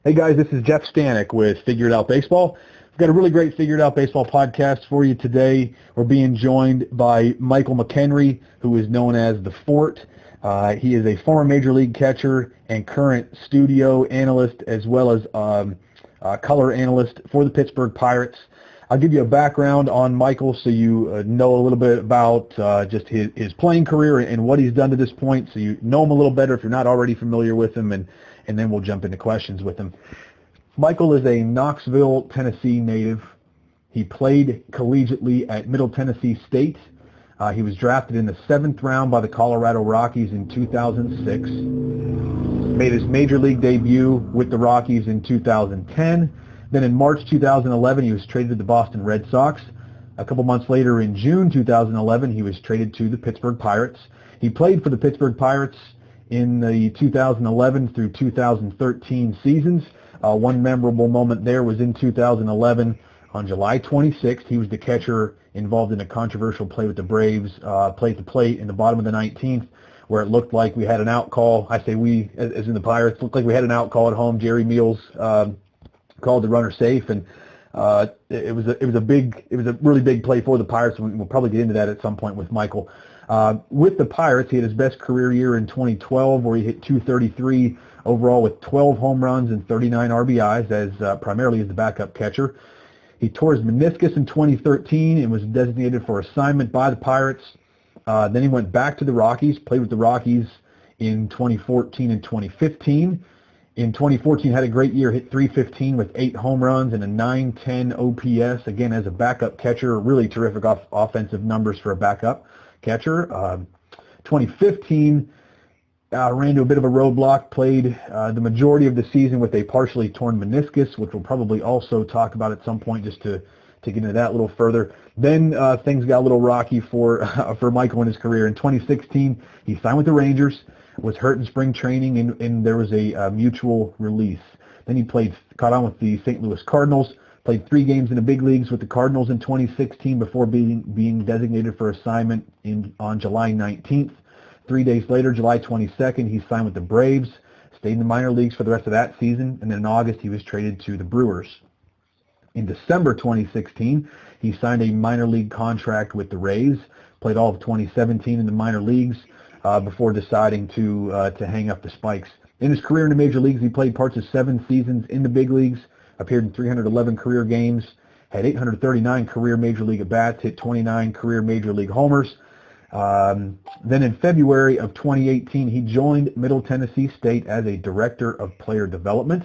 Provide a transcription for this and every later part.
Hey guys, this is Jeff Stanek with Figured Out Baseball. We've got a really great Figured Out Baseball podcast for you today. We're being joined by Michael McKenry, who is known as The Fort. He is a former Major League catcher and current studio analyst as well as color analyst for the Pittsburgh Pirates. I'll give you a background on Michael so you know a little bit about just his playing career and what he's done to this point, so you know him a little better if you're not already familiar with him, and then we'll jump into questions with him. Michael is a Knoxville, Tennessee native. He played collegiately at Middle Tennessee State. He was drafted in the 7th round by the Colorado Rockies in 2006. Made his Major League debut with the Rockies in 2010. Then in March 2011, he was traded to the Boston Red Sox. A couple months later, in June 2011, he was traded to the Pittsburgh Pirates. He played for the Pittsburgh Pirates in the 2011 through 2013 seasons. One memorable moment there was in 2011. On July 26th, he was the catcher involved in a controversial play with the Braves, plate to plate in the bottom of the 19th, where it looked like we had an out call. I say we, as in the Pirates, looked like we had an out call at home. Jerry Meals called the runner safe, and it was a really big play for the Pirates. We'll probably get into that at some point with Michael. With the Pirates, he had his best career year in 2012, where he hit .233 overall with 12 home runs and 39 RBIs as primarily as the backup catcher. He tore his meniscus in 2013 and was designated for assignment by the Pirates. Then he went back to the Rockies, played with the Rockies in 2014 and 2015. In 2014, had a great year, hit .315 with 8 home runs and a .910 OPS, again as a backup catcher. Really terrific offensive numbers for a backup catcher. 2015, ran into a bit of a roadblock, played the majority of the season with a partially torn meniscus, which we'll probably also talk about at some point just to get into that a little further. Then things got a little rocky for Michael in his career. In 2016, he signed with the Rangers, was hurt in spring training, and there was a mutual release. Then he caught on with the St. Louis Cardinals, played 3 games in the big leagues with the Cardinals in 2016 before being designated for assignment on July 19th. 3 days later, July 22nd, he signed with the Braves, stayed in the minor leagues for the rest of that season, and then in August he was traded to the Brewers. In December 2016, he signed a minor league contract with the Rays, played all of 2017 in the minor leagues before deciding to hang up the spikes. In his career in the major leagues, he played parts of 7 seasons in the big leagues, appeared in 311 career games, had 839 career major league at-bats, hit 29 career major league homers. Then in February of 2018, he joined Middle Tennessee State as a director of player development.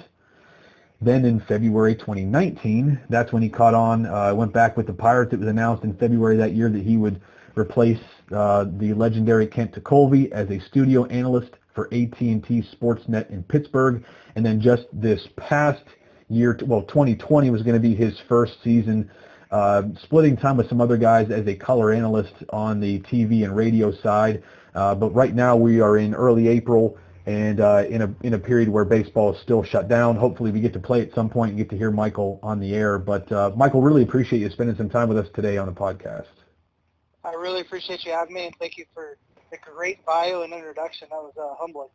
Then in February 2019, that's when he caught on, went back with the Pirates. It was announced in February that year that he would replace the legendary Kent Tekulve as a studio analyst for AT&T Sportsnet in Pittsburgh. And then just this past year, 2020 was going to be his first season splitting time with some other guys as a color analyst on the TV and radio side. But right now we are in early April and in a period where baseball is still shut down. Hopefully we get to play at some point and get to hear Michael on the air. But Michael, really appreciate you spending some time with us today on the podcast. I really appreciate you having me, and thank you for the great bio and introduction. That was humbling.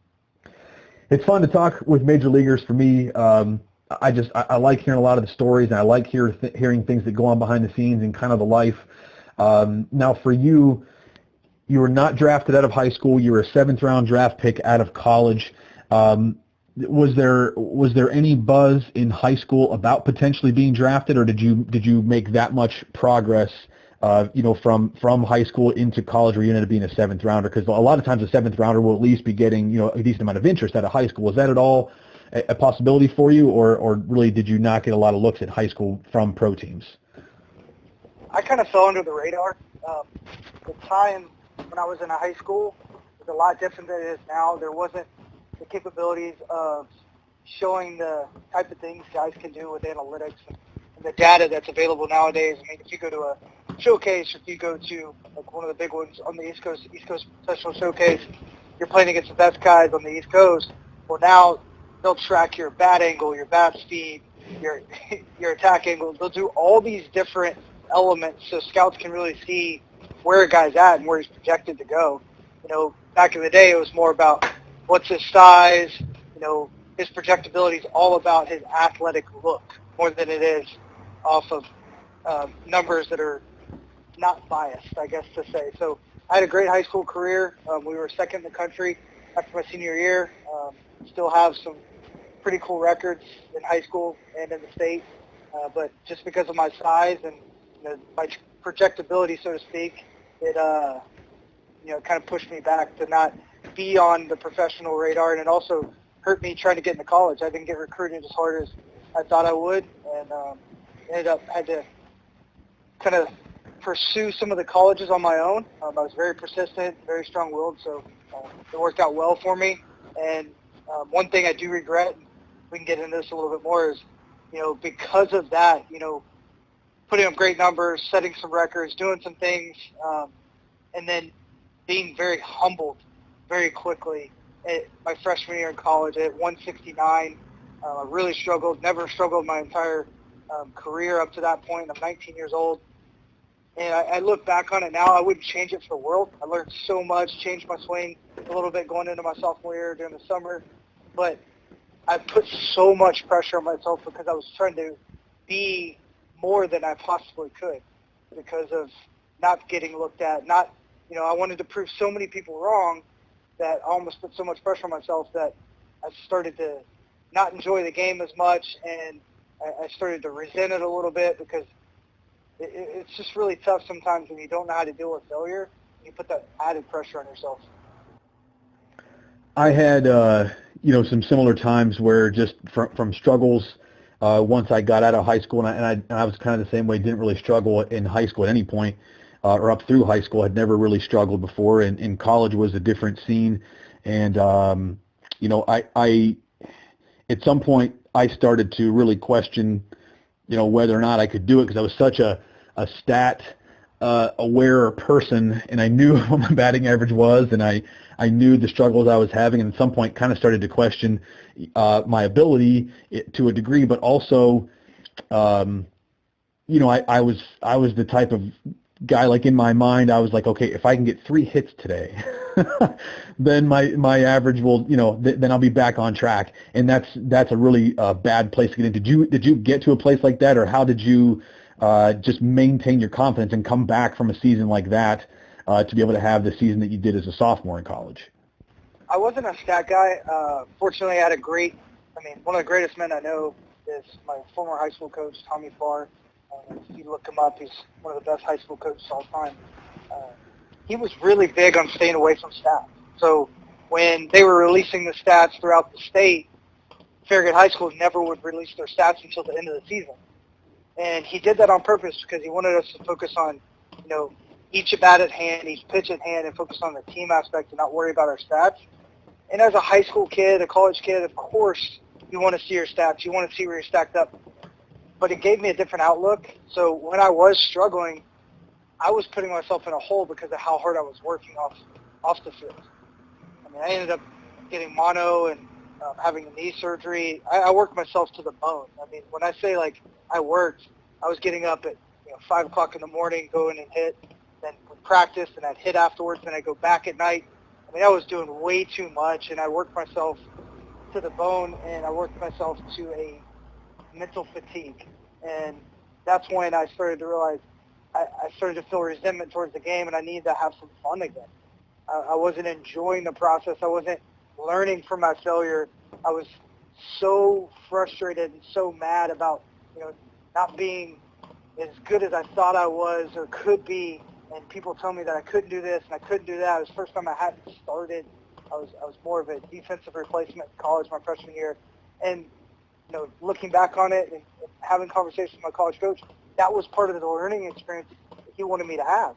It's fun to talk with major leaguers for me. I like hearing a lot of the stories, and I like hearing things that go on behind the scenes and kind of the life. Now, for you, you were not drafted out of high school. You were a 7th round draft pick out of college. Was there any buzz in high school about potentially being drafted, or did you make that much progress? From high school into college, where you ended up being a 7th rounder? Because a lot of times a 7th rounder will at least be getting a decent amount of interest out of high school. Was that at all a possibility for you, or really did you not get a lot of looks at high school from pro teams? I kind of fell under the radar. The time when I was in high school was a lot different than it is now. There wasn't the capabilities of showing the type of things guys can do with analytics and the data that's available nowadays. I mean, if you go to a showcase, if you go to like one of the big ones on the East Coast Professional Showcase, you're playing against the best guys on the East Coast. Well, now they'll track your bat angle, your bat speed, your attack angle. They'll do all these different elements so scouts can really see where a guy's at and where he's projected to go. Back in the day, it was more about what's his size, his projectability is all about his athletic look more than it is off of numbers that are not biased, I guess to say. So I had a great high school career. We were second in the country after my senior year. Still have some pretty cool records in high school and in the state. But just because of my size and my projectability, so to speak, it kind of pushed me back to not be on the professional radar, and it also hurt me trying to get into college. I didn't get recruited as hard as I thought I would, and had to kind of pursue some of the colleges on my own. I was very persistent, very strong-willed, so it worked out well for me. And one thing I do regret, and we can get into this a little bit more, is because of that, putting up great numbers, setting some records, doing some things, and then being very humbled very quickly. My freshman year in college at 169, I really struggled, never struggled my entire career up to that point. I'm 19 years old. And I look back on it now, I wouldn't change it for the world. I learned so much, changed my swing a little bit going into my sophomore year during the summer. But I put so much pressure on myself because I was trying to be more than I possibly could because of not getting looked at. I wanted to prove so many people wrong that I almost put so much pressure on myself that I started to not enjoy the game as much, and I started to resent it a little bit because it's just really tough sometimes when you don't know how to deal with failure. You put that added pressure on yourself. I had, some similar times where just from struggles, once I got out of high school, and I was kind of the same way, didn't really struggle in high school at any point, or up through high school, had never really struggled before, and in college was a different scene. And, I at some point, I started to really question, whether or not I could do it because I was such a stat aware person, and I knew what my batting average was, and I knew the struggles I was having, and at some point kind of started to question my ability to a degree, but also, I was the type of guy, like in my mind, I was like, okay, if I can get 3 hits today, then my average will, then I'll be back on track. And that's a really bad place to get in. Did you get to a place like that, or how did you just maintain your confidence and come back from a season like that to be able to have the season that you did as a sophomore in college? I wasn't a stat guy. Fortunately, I had one of the greatest men I know is my former high school coach, Tommy Farr. If you look him up, he's one of the best high school coaches of all time. He was really big on staying away from stats. So when they were releasing the stats throughout the state, Farragut High School never would release their stats until the end of the season. And he did that on purpose because he wanted us to focus on, each at-bat at hand, each pitch at hand, and focus on the team aspect and not worry about our stats. And as a high school kid, a college kid, of course, you want to see your stats. You want to see where you're stacked up. But it gave me a different outlook. So when I was struggling, I was putting myself in a hole because of how hard I was working off the field. I ended up getting mono and having a knee surgery. I worked myself to the bone. When I say I worked, I was getting up at 5 o'clock in the morning, going and hit, then would practice, and I'd hit afterwards, then I'd go back at night. I was doing way too much, and I worked myself to the bone, and I worked myself to a mental fatigue. And that's when I started to realize I started to feel resentment towards the game, and I needed to have some fun again. I wasn't enjoying the process. I wasn't learning from my failure. I was so frustrated and so mad about, not being as good as I thought I was or could be, and people tell me that I couldn't do this and I couldn't do that. It was the first time I hadn't started. I was more of a defensive replacement in college my freshman year. And, looking back on it and having conversations with my college coach, that was part of the learning experience that he wanted me to have.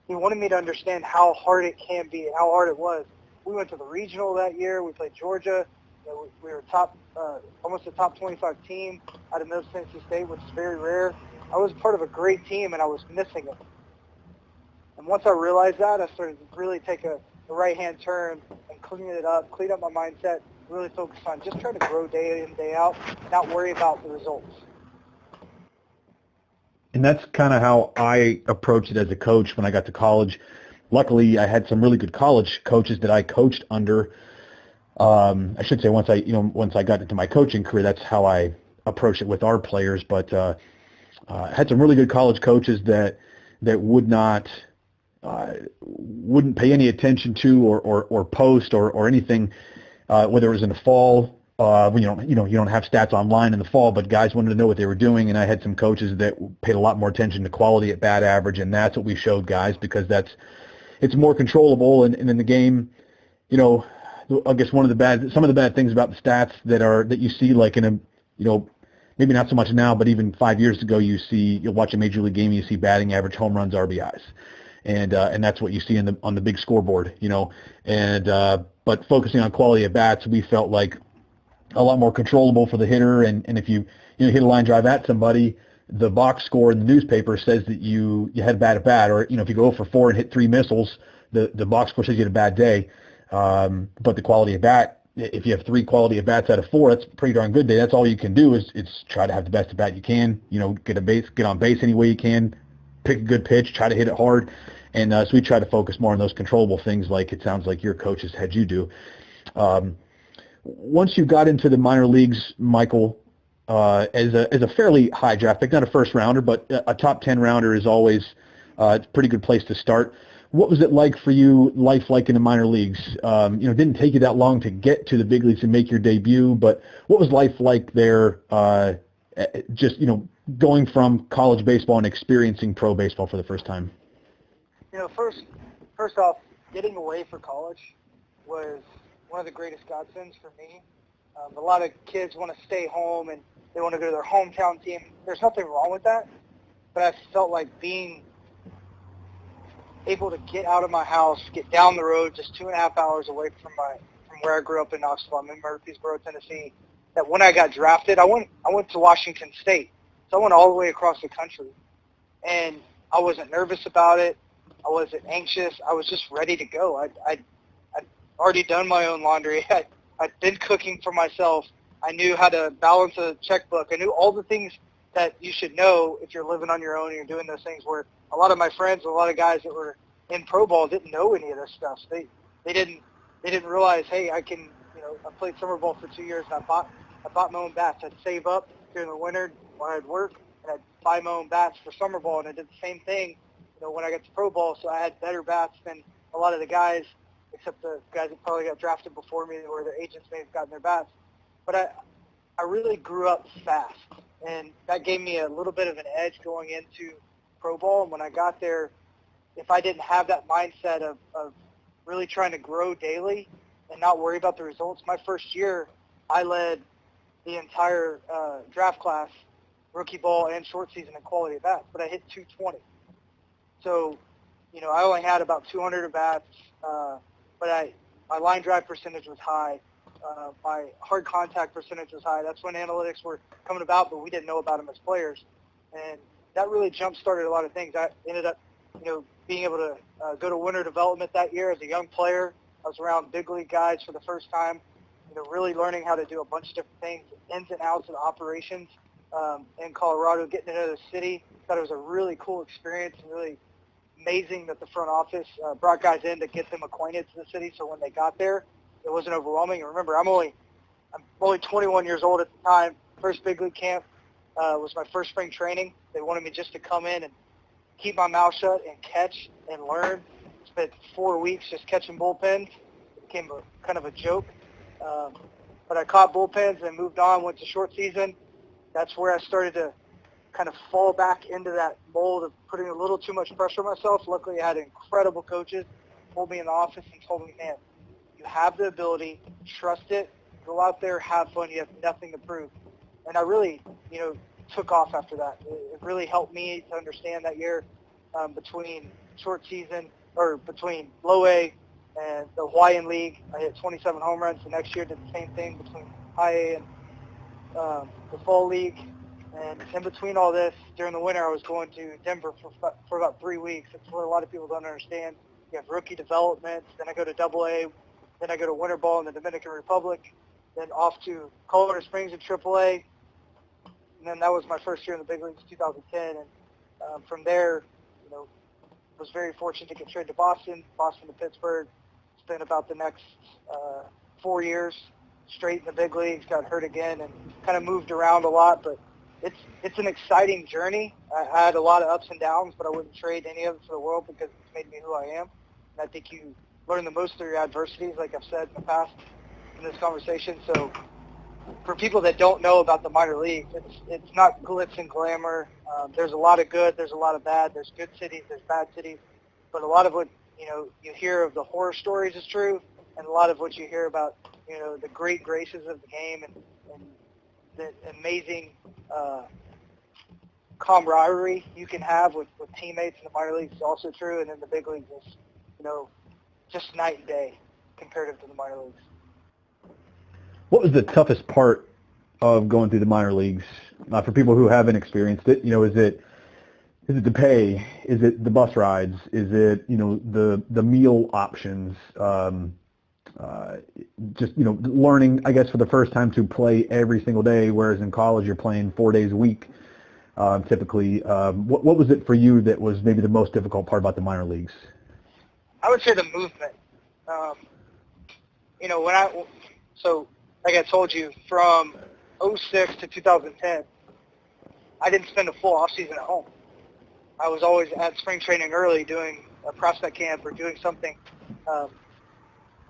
He wanted me to understand how hard it can be and how hard it was. We went to the regional that year. We played Georgia. We were almost a top 25 team out of Middle Tennessee State, which is very rare. I was part of a great team, and I was missing it. And once I realized that, I started to really take a right-hand turn and clean up my mindset, really focus on just trying to grow day in, day out, not worry about the results. And that's kind of how I approached it as a coach when I got to college. Luckily, I had some really good college coaches that I coached under. I should say once I got into my coaching career, that's how I approached it with our players. But I had some really good college coaches that wouldn't pay any attention to or post or anything, whether it was in the fall. When you don't have stats online in the fall, but guys wanted to know what they were doing, and I had some coaches that paid a lot more attention to quality at bat average, and that's what we showed guys because it's more controllable. And in the game, I guess some of the bad things about the stats that you see, like in a, maybe not so much now, but even 5 years ago, you'll watch a major league game, and you see batting average, home runs, RBIs, and that's what you see on the big scoreboard, but focusing on quality at bats, we felt like a lot more controllable for the hitter, and if you hit a line drive at somebody, the box score in the newspaper says that you had a bad at bat, or if you go 0 for 4 and hit 3 missiles, the box score says you had a bad day. But the quality at bat, if you have 3 quality at bats out of 4, that's a pretty darn good day. That's all you can do is try to have the best at bat you can. Get on base any way you can, pick a good pitch, try to hit it hard, and so we try to focus more on those controllable things, like it sounds like your coaches had you do. Once you got into the minor leagues, Michael, as a fairly high draft pick, not a first rounder, but a top 10 rounder is always a pretty good place to start. What was it like for you, life like in the minor leagues? It didn't take you that long to get to the big leagues and make your debut, but what was life like there, going from college baseball and experiencing pro baseball for the first time? First off, getting away for college was one of the greatest godsends for me. A lot of kids want to stay home and they want to go to their hometown team. There's nothing wrong with that, but I felt like being able to get out of my house, get down the road, just 2.5 hours away from where I grew up in Knoxville. I'm in Murfreesboro, Tennessee. That when I got drafted, I went to Washington State, so I went all the way across the country, and I wasn't nervous about it. I wasn't anxious. I was just ready to go. I'd already done my own laundry. I'd been cooking for myself. I knew how to balance a checkbook. I knew all the things that you should know if you're living on your own and you're doing those things, where a lot of my friends, a lot of guys that were in pro ball didn't know any of this stuff. They didn't realize, hey, I played summer ball for 2 years, and I bought my own bats. I'd save up during the winter when I'd work, and I'd buy my own bats for summer ball, and I did the same thing, when I got to pro ball. So I had better bats than a lot of the guys, except the guys that probably got drafted before me, or their agents may have gotten their bats. But I really grew up fast, and that gave me a little bit of an edge going into pro ball. And when I got there, if I didn't have that mindset of really trying to grow daily and not worry about the results, my first year I led the entire draft class, rookie ball and short season in quality at bats, but I hit 220. So, I only had about 200 at bats, but my line drive percentage was high. My hard contact percentage was high. That's when analytics were coming about, but we didn't know about them as players. And that really jump-started a lot of things. I ended up, being able to go to winter development that year as a young player. I was around big league guys for the first time, really learning how to do a bunch of different things, ins and outs of operations in Colorado, getting to know the city. Thought it was a really cool experience, and really amazing that the front office brought guys in to get them acquainted to the city, so when they got there, it wasn't overwhelming. And remember, I'm only 21 years old at the time. First big league camp was my first spring training. They wanted me just to come in and keep my mouth shut and catch and learn. Spent 4 weeks just catching bullpens. It became kind of a joke. But I caught bullpens and moved on, went to short season. That's where I started to kind of fall back into that mold of putting a little too much pressure on myself. Luckily, I had incredible coaches pulled me in the office and told me, man, you have the ability, trust it, go out there, have fun, you have nothing to prove. And I really, took off after that. It really helped me to understand that year between short season, or between low A and the Hawaiian League. I hit 27 home runs. The next year did the same thing between high A and the fall league. And in between all this, during the winter, I was going to Denver for about 3 weeks. That's what a lot of people don't understand. You have rookie development, then I go to Double A, then I go to winter ball in the Dominican Republic, then off to Colorado Springs in Triple A. And then that was my first year in the big leagues, 2010. And from there, was very fortunate to get traded to Boston to Pittsburgh. Spent about the next 4 years straight in the big leagues, got hurt again, and kind of moved around a lot. But it's an exciting journey. I had a lot of ups and downs, but I wouldn't trade any of it for the world because it's made me who I am. And I think you learn the most through your adversities, like I've said in the past in this conversation. So for people that don't know about the minor leagues, it's not glitz and glamour. There's a lot of good, there's a lot of bad. There's good cities, there's bad cities. But a lot of what you hear of the horror stories is true, and a lot of what you hear about the great graces of the game and the amazing camaraderie you can have with teammates in the minor leagues is also true, and in the big leagues is just night and day comparative to the minor leagues. What was the toughest part of going through the minor leagues for people who haven't experienced it? Is it the pay? Is it the bus rides? Is it the meal options? Just learning, I guess, for the first time to play every single day, whereas in college you're playing 4 days a week typically. What was it for you that was maybe the most difficult part about the minor leagues? I would say the movement. Like I told you, from 2006 to 2010, I didn't spend a full off season at home. I was always at spring training early doing a prospect camp or doing something.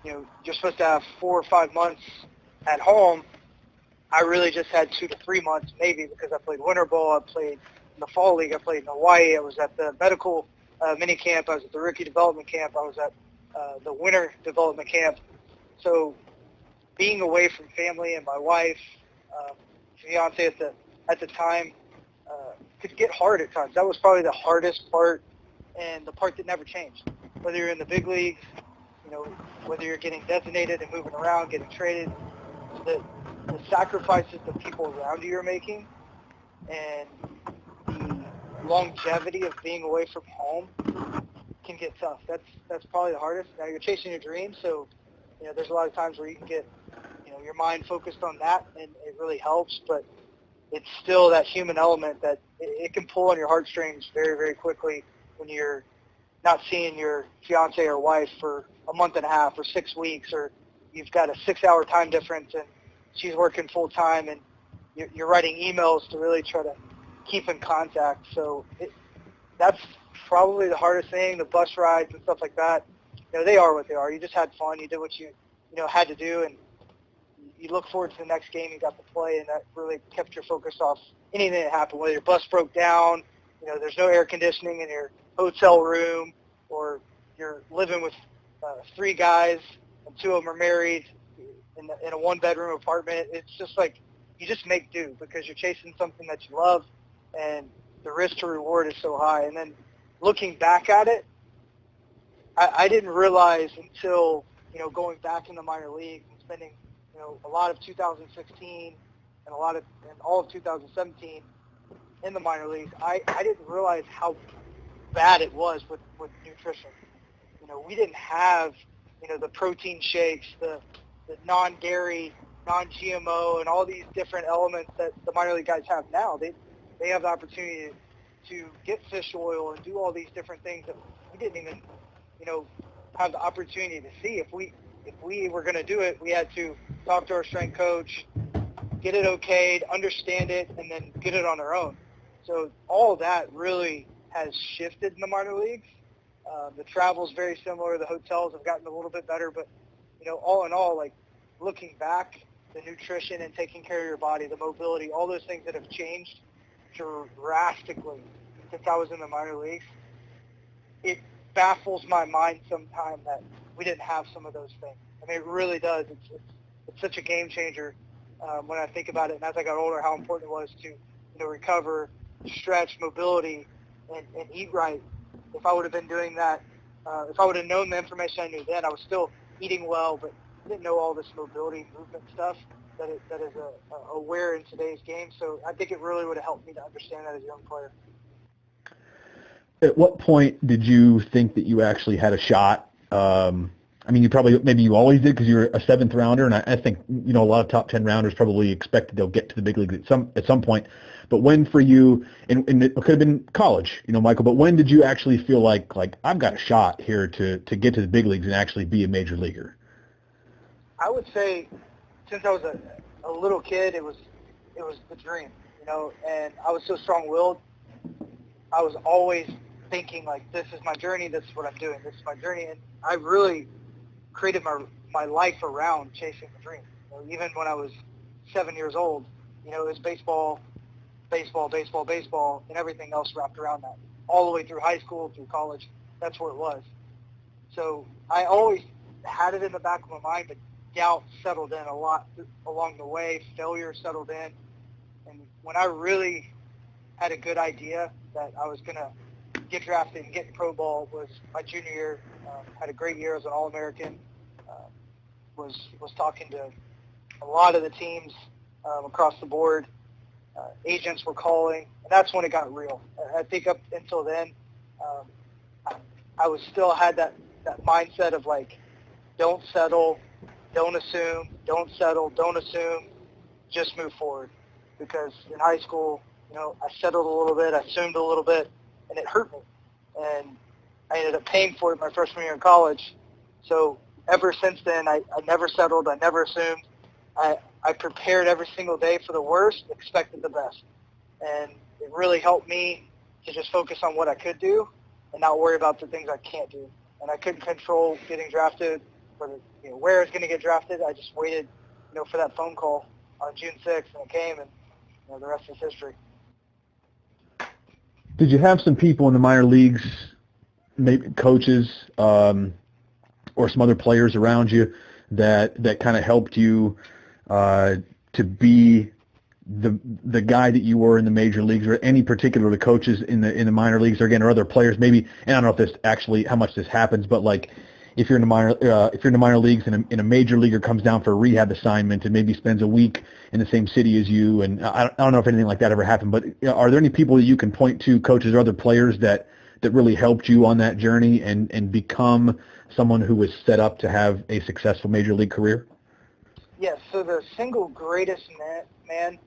You're supposed to have 4 or 5 months at home. I really just had 2 to 3 months maybe because I played winter ball. I played in the fall league. I played in Hawaii. I was at the medical mini camp. I was at the rookie development camp. I was at the winter development camp. So being away from family and my wife, fiance at the time, could get hard at times. That was probably the hardest part and the part that never changed. Whether you're in the big leagues, whether you're getting designated and moving around, getting traded, the sacrifices the people around you are making and the longevity of being away from home can get tough. That's probably the hardest. Now you're chasing your dreams, so there's a lot of times where you can get your mind focused on that, and it really helps. But it's still that human element that it can pull on your heartstrings very, very quickly when you're not seeing your fiance or wife for a month and a half or 6 weeks, or you've got a 6-hour time difference and she's working full time, and you're writing emails to really try to keep in contact. So that's probably the hardest thing. The bus rides and stuff like that, they are what they are. You just had fun. You did what you had to do, and you look forward to the next game you got to play, and that really kept your focus off anything that happened. Whether your bus broke down, there's no air conditioning in your hotel room, or you're living with 3 guys and 2 of them are married in a 1-bedroom apartment. It's just like you just make do because you're chasing something that you love, and the risk to reward is so high. And then looking back at it, I didn't realize until going back in the minor league and spending a lot of 2016 and all of 2017 in the minor leagues, I didn't realize how bad it was with nutrition. We didn't have the protein shakes, the non-dairy, non-GMO, and all these different elements that the minor league guys have now. They have the opportunity to get fish oil and do all these different things that we didn't even have the opportunity to see. If we were going to do it, we had to talk to our strength coach, get it okayed, understand it, and then get it on our own. So all of that really has shifted in the minor leagues. The travel's very similar. The hotels have gotten a little bit better, but all in all, like looking back, the nutrition and taking care of your body, the mobility, all those things that have changed drastically since I was in the minor leagues. It baffles my mind sometimes that we didn't have some of those things. I mean, it really does. It's such a game changer when I think about it. And as I got older, how important it was to recover, stretch, mobility, and eat right. If I would have been doing that, if I would have known the information I knew then, I was still eating well, but didn't know all this mobility, movement stuff that is aware in today's game. So I think it really would have helped me to understand that as a young player. At what point did you think that you actually had a shot? I mean, maybe you always did because you were a 7th rounder, and I think a lot of top 10 rounders probably expected they'll get to the big leagues at some point. But when for you, and it could have been college, Michael, but when did you actually feel like I've got a shot here to get to the big leagues and actually be a major leaguer? I would say since I was a little kid, it was the dream, and I was so strong-willed. I was always thinking, like, this is my journey, this is what I'm doing, this is my journey, and I really created my life around chasing the dream. Even when I was 7 years old, it was baseball, baseball, baseball, baseball, and everything else wrapped around that. All the way through high school, through college, that's what it was. So I always had it in the back of my mind, but doubt settled in a lot along the way. Failure settled in. And when I really had a good idea that I was going to get drafted and get pro ball was my junior year. Had a great year as an All-American. Was talking to a lot of the teams across the board. Agents were calling, and that's when it got real. I think up until then, I was still had that mindset of, like, don't settle, don't assume, don't settle, don't assume, just move forward. Because in high school, I settled a little bit, I assumed a little bit, and it hurt me. And I ended up paying for it my freshman year in college. So ever since then, I never settled, I never assumed. I prepared every single day for the worst, expected the best. And it really helped me to just focus on what I could do and not worry about the things I can't do. And I couldn't control getting drafted or where I was going to get drafted. I just waited, for that phone call on June 6th, and it came, and the rest is history. Did you have some people in the minor leagues, maybe coaches, or some other players around you that kind of helped you to be the guy that you were in the major leagues, or any particular coaches in the minor leagues, or other players maybe? And I don't know if this actually, how much this happens, but like if you're in the minor leagues and a major leaguer comes down for a rehab assignment and maybe spends a week in the same city as you, and I don't know if anything like that ever happened, but are there any people that you can point to, coaches or other players that really helped you on that journey and become someone who was set up to have a successful major league career? Yes, so the single greatest man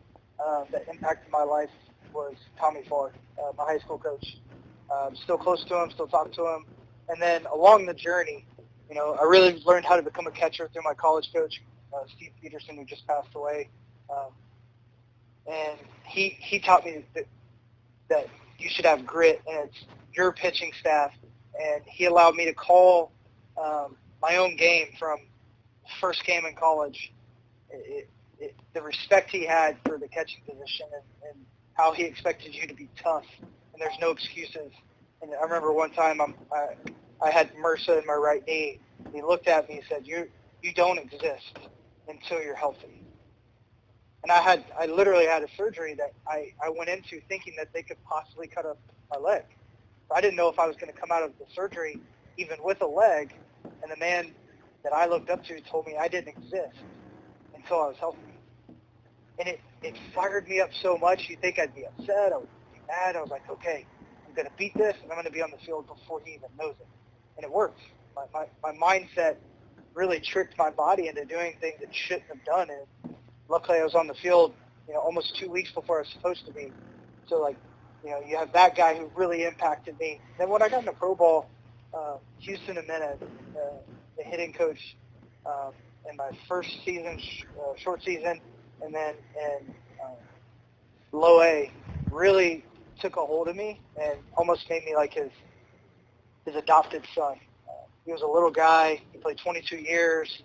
that impacted my life was Tommy Farr, my high school coach. Still close to him, still talk to him. And then along the journey, I really learned how to become a catcher through my college coach, Steve Peterson, who just passed away. And he taught me that you should have grit, and it's your pitching staff. And he allowed me to call my own game from first game in college. The respect he had for the catching position, and how he expected you to be tough, and there's no excuses. And I remember one time I had MRSA in my right knee. He looked at me and said, "You don't exist until you're healthy." And I literally had a surgery that I went into thinking that they could possibly cut up my leg. I didn't know if I was going to come out of the surgery even with a leg. And the man that I looked up to told me I didn't exist until I was healthy. And it fired me up so much. You'd think I'd be upset, I would be mad. I was like, okay, I'm going to beat this, and I'm going to be on the field before he even knows it. And it worked. My mindset really tricked my body into doing things it shouldn't have done. And luckily I was on the field, almost 2 weeks before I was supposed to be. So, you have that guy who really impacted me. Then when I got into pro ball, Houston Amena, the hitting coach, in my first season, short season, and then in low A, really took a hold of me and almost made me like his adopted son. He was a little guy. He played 22 years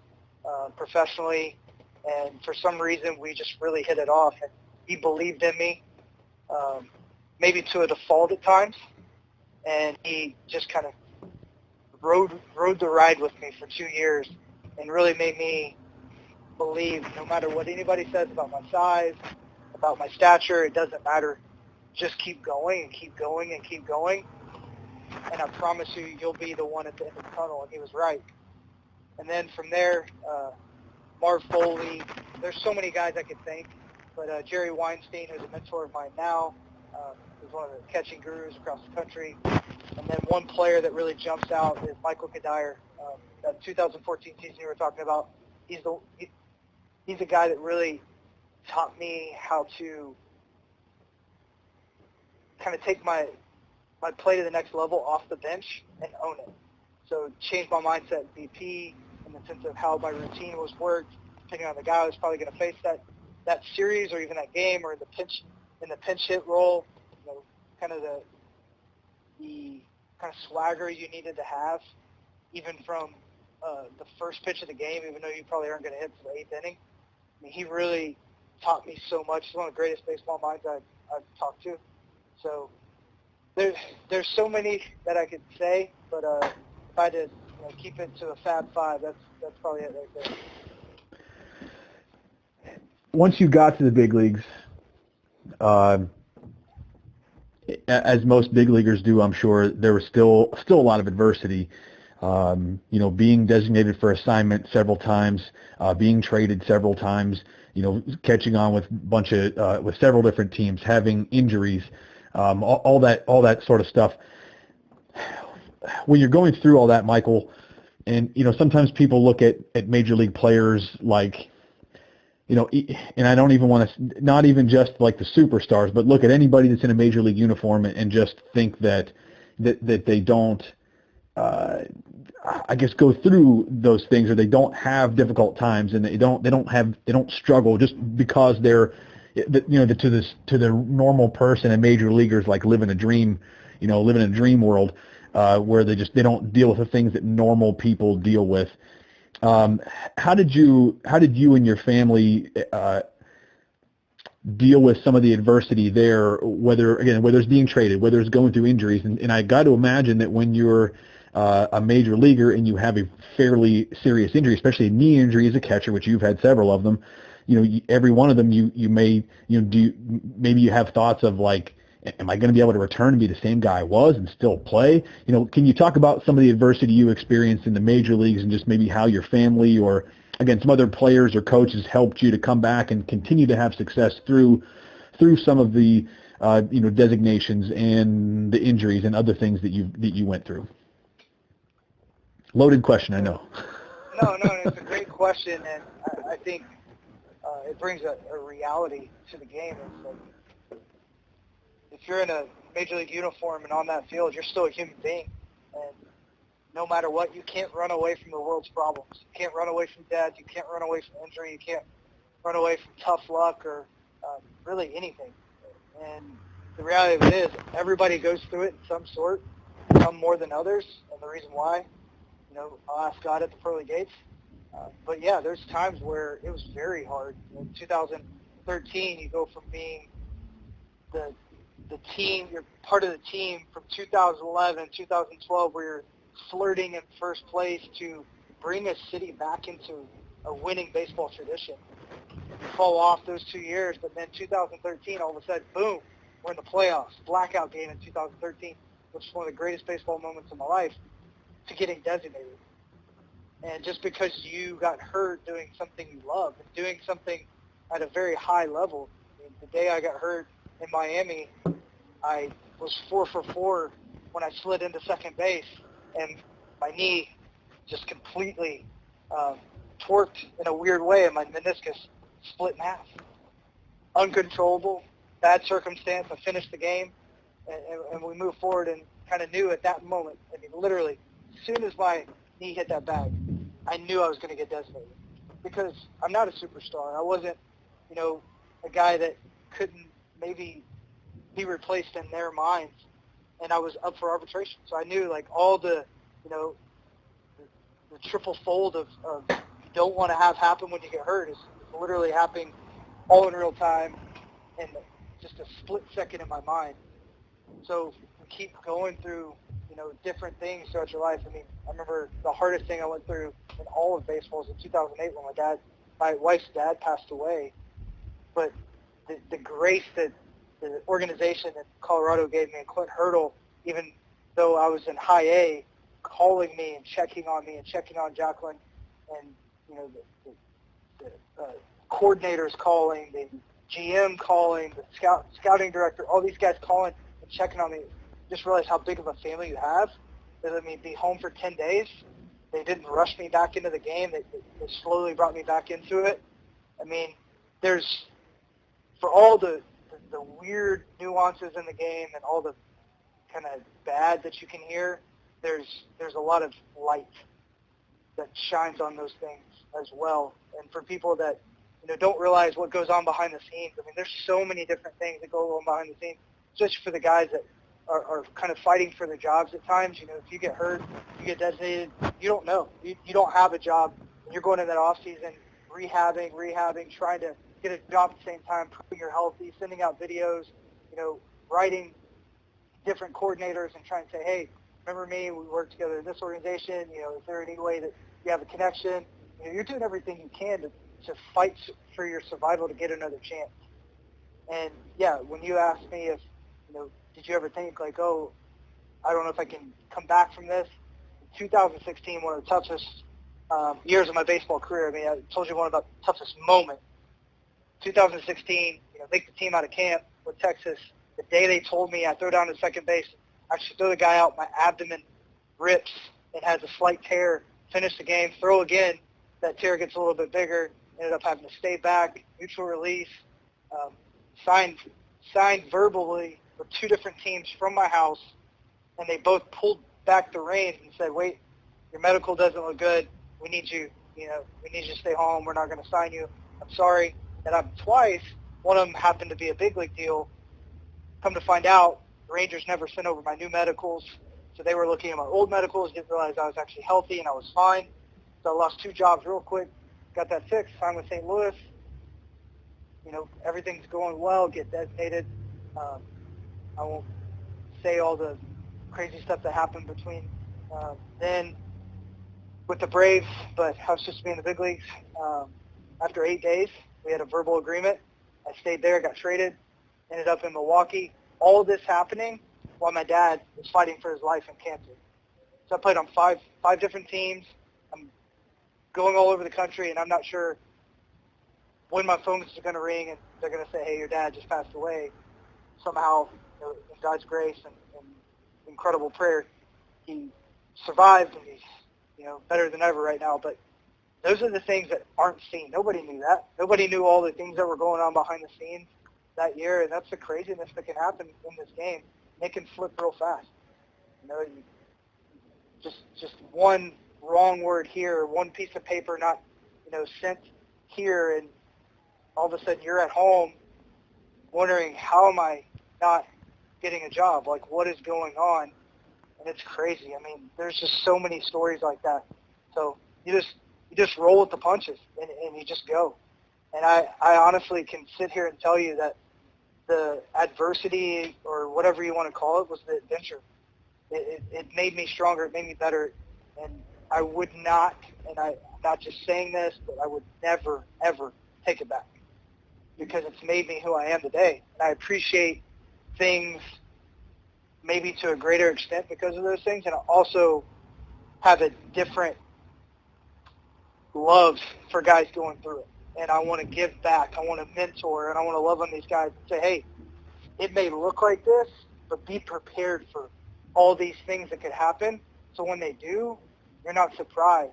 professionally, and for some reason we just really hit it off. And he believed in me, maybe to a default at times, and he just kind of rode the ride with me for 2 years and really made me believe no matter what anybody says about my size, about my stature, it doesn't matter. Just keep going and keep going and keep going. And I promise you, you'll be the one at the end of the tunnel. And he was right. And then from there, Marv Foley, there's so many guys I could thank. But Jerry Weinstein, who's a mentor of mine now, is one of the catching gurus across the country. And then one player that really jumps out is Michael Kadyer. That 2014 season you were talking about, he's a guy that really taught me how to kind of take my play to the next level off the bench and own it. So changed my mindset, BP, and the sense of how my routine was worked, depending on the guy I was probably going to face that series or even that game, or in the pinch hit role, kind of the kind of swagger you needed to have, even from the first pitch of the game, even though you probably aren't going to hit to the 8th inning. I mean, he really taught me so much. He's one of the greatest baseball minds I've talked to. So there's so many that I could say, but if I had to keep it to a Fab 5, that's probably it right there. Once you got to the big leagues, as most big leaguers do, I'm sure there was still a lot of adversity. Being designated for assignment several times, being traded several times, catching on with with several different teams, having injuries, all that sort of stuff. When you're going through all that, Michael, and sometimes people look at major league players like, and I don't even want to, not even just like the superstars, but look at anybody that's in a major league uniform and just think that they don't, I guess, go through those things, or they don't have difficult times, and they don't struggle just because they're, to the normal person and major leaguers, like living a dream world, where they don't deal with the things that normal people deal with. How did you and your family deal with some of the adversity there, whether it's being traded, whether it's going through injuries? And I got to imagine that when you're a major leaguer and you have a fairly serious injury, especially a knee injury as a catcher, which you've had several of them, every one of them maybe you have thoughts of like, am I going to be able to return and be the same guy I was and still play? Can you talk about some of the adversity you experienced in the major leagues, and just maybe how your family, or again, some other players or coaches, helped you to come back and continue to have success through some of the designations and the injuries and other things that you went through? Loaded question, I know. No, it's a great question, and I think it brings a reality to the game. It's like, if you're in a major league uniform and on that field, you're still a human being. And no matter what, you can't run away from the world's problems. You can't run away from death. You can't run away from injury. You can't run away from tough luck or really anything. And the reality of it is, everybody goes through it in some sort, some more than others. And the reason why, I'll ask God at the pearly gates. But yeah, there's times where it was very hard. In 2013, you go from being the team, you're part of the team from 2011, 2012, where you're flirting in first place to bring a city back into a winning baseball tradition. You fall off those 2 years, but then 2013, all of a sudden, boom, we're in the playoffs. Blackout game in 2013, which is one of the greatest baseball moments of my life, to getting designated. And just because you got hurt doing something you love and doing something at a very high level, the day I got hurt in Miami, I was 4 for 4 when I slid into second base, and my knee just completely torqued in a weird way, and my meniscus split in half. Uncontrollable, bad circumstance. I finished the game, and we moved forward, and kind of knew at that moment, I mean, literally, as soon as my knee hit that bag, I knew I was going to get designated, because I'm not a superstar. I wasn't, a guy that couldn't maybe be replaced in their minds, and I was up for arbitration. So I knew, like, all the triple fold of you don't want to have happen when you get hurt is literally happening all in real time in just a split second in my mind. So we keep going through, different things throughout your life. I mean, I remember the hardest thing I went through in all of baseball was in 2008 when my wife's dad passed away. But the grace that the organization in Colorado gave me, and Clint Hurdle, even though I was in high A, calling me and checking on Jacqueline, and the coordinators calling, the GM calling, the scouting director, all these guys calling and checking on me. Just realized how big of a family you have. They let me be home for 10 days. They didn't rush me back into the game. They slowly brought me back into it. I mean, there's, for all the weird nuances in the game and all the kind of bad that you can hear, there's a lot of light. that shines on those things as well. And for people that, don't realize what goes on behind the scenes, I mean, there's so many different things that go on behind the scenes, especially for the guys that are kind of fighting for their jobs at times. If you get hurt, you get designated, you don't know. You don't have a job. You're going in that off season, rehabbing, trying to get a job at the same time, proving you're healthy, sending out videos, writing different coordinators and trying to say, hey, remember me? We work together in this organization. Is there any way that you have a connection? You're doing everything you can to fight for your survival to get another chance. And yeah, when you asked me if, did you ever think like, oh, I don't know if I can come back from this? 2016, one of the toughest years of my baseball career. I mean, I told you one about the toughest moment. 2016, make the team out of camp with Texas. The day they told me I throw down to second base, I should throw the guy out, my abdomen rips, it has a slight tear, finish the game, throw again, that tear gets a little bit bigger, ended up having to stay back, mutual release, signed verbally with two different teams from my house, and they both pulled back the reins and said, wait, your medical doesn't look good, we need you, we need you to stay home, we're not going to sign you, I'm sorry. And I'm twice, one of them happened to be a big league deal. Come to find out, the Rangers never sent over my new medicals, so they were looking at my old medicals, didn't realize I was actually healthy and I was fine. So I lost two jobs real quick, got that fixed, signed with St. Louis. Everything's going well, get designated. I won't say all the crazy stuff that happened between then with the Braves, but I was supposed to be in the big leagues. After 8 days, we had a verbal agreement. I stayed there, got traded, ended up in Milwaukee. All of this happening while my dad was fighting for his life in cancer. So I played on five different teams. I'm going all over the country, and I'm not sure when my phone is going to ring and they're going to say, hey, your dad just passed away. Somehow, in God's grace and incredible prayer, he survived, and he's better than ever right now. But those are the things that aren't seen. Nobody knew that. Nobody knew all the things that were going on behind the scenes that year, and that's the craziness that can happen in this game. It can flip real fast. Just one wrong word here, one piece of paper not, sent here, and all of a sudden you're at home wondering, how am I not getting a job? Like, what is going on? And it's crazy. I mean, there's just so many stories like that. So you just roll with the punches, and you just go. And I honestly can sit here and tell you that the adversity, or whatever you want to call it, was the adventure. It made me stronger. It made me better. And I would not, and I'm not just saying this, but I would never, ever take it back, because it's made me who I am today. And I appreciate things maybe to a greater extent because of those things. And I also have a different love for guys going through it. And I want to give back. I want to mentor, and I want to love on these guys and say, hey, it may look like this, but be prepared for all these things that could happen. So when they do, you're not surprised,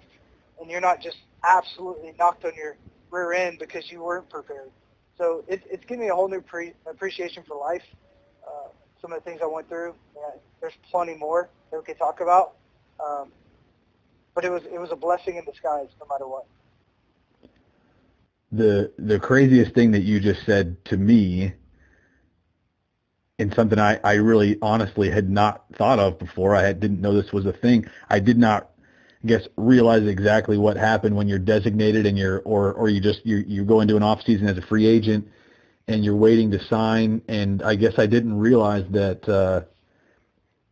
and you're not just absolutely knocked on your rear end because you weren't prepared. So it's given me a whole new appreciation for life. Some of the things I went through, there's plenty more that we could talk about. But it was a blessing in disguise, no matter what. The craziest thing that you just said to me, and something I really honestly had not thought of before, didn't know this was a thing. I did not, realize exactly what happened when you're designated and you go into an off season as a free agent and you're waiting to sign. And I guess I didn't realize that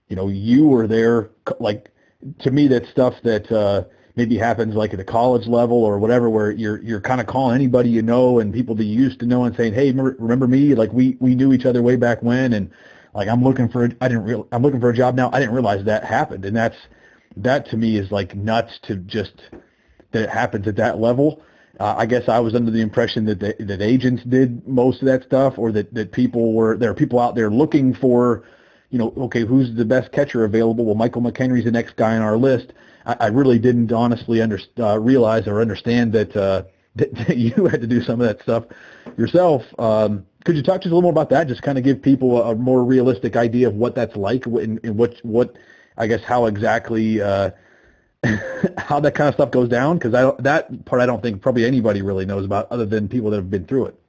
you were there. Like, to me, that stuff that maybe happens like at a college level or whatever, where you're kind of calling anybody and people that you used to know and saying, hey, remember me? Like, we knew each other way back when, and like I'm looking for a job now. I didn't realize that happened, and that to me is like nuts, to just that it happens at that level. I guess I was under the impression that agents did most of that stuff, or that there are people out there looking for, okay, who's the best catcher available? Well, Michael McKenry's the next guy on our list. I really didn't honestly realize or understand that you had to do some of that stuff yourself. Could you talk to us a little more about that? Just kind of give people a more realistic idea of what that's like, and what I guess how exactly how that kind of stuff goes down? Because that part I don't think probably anybody really knows about other than people that have been through it.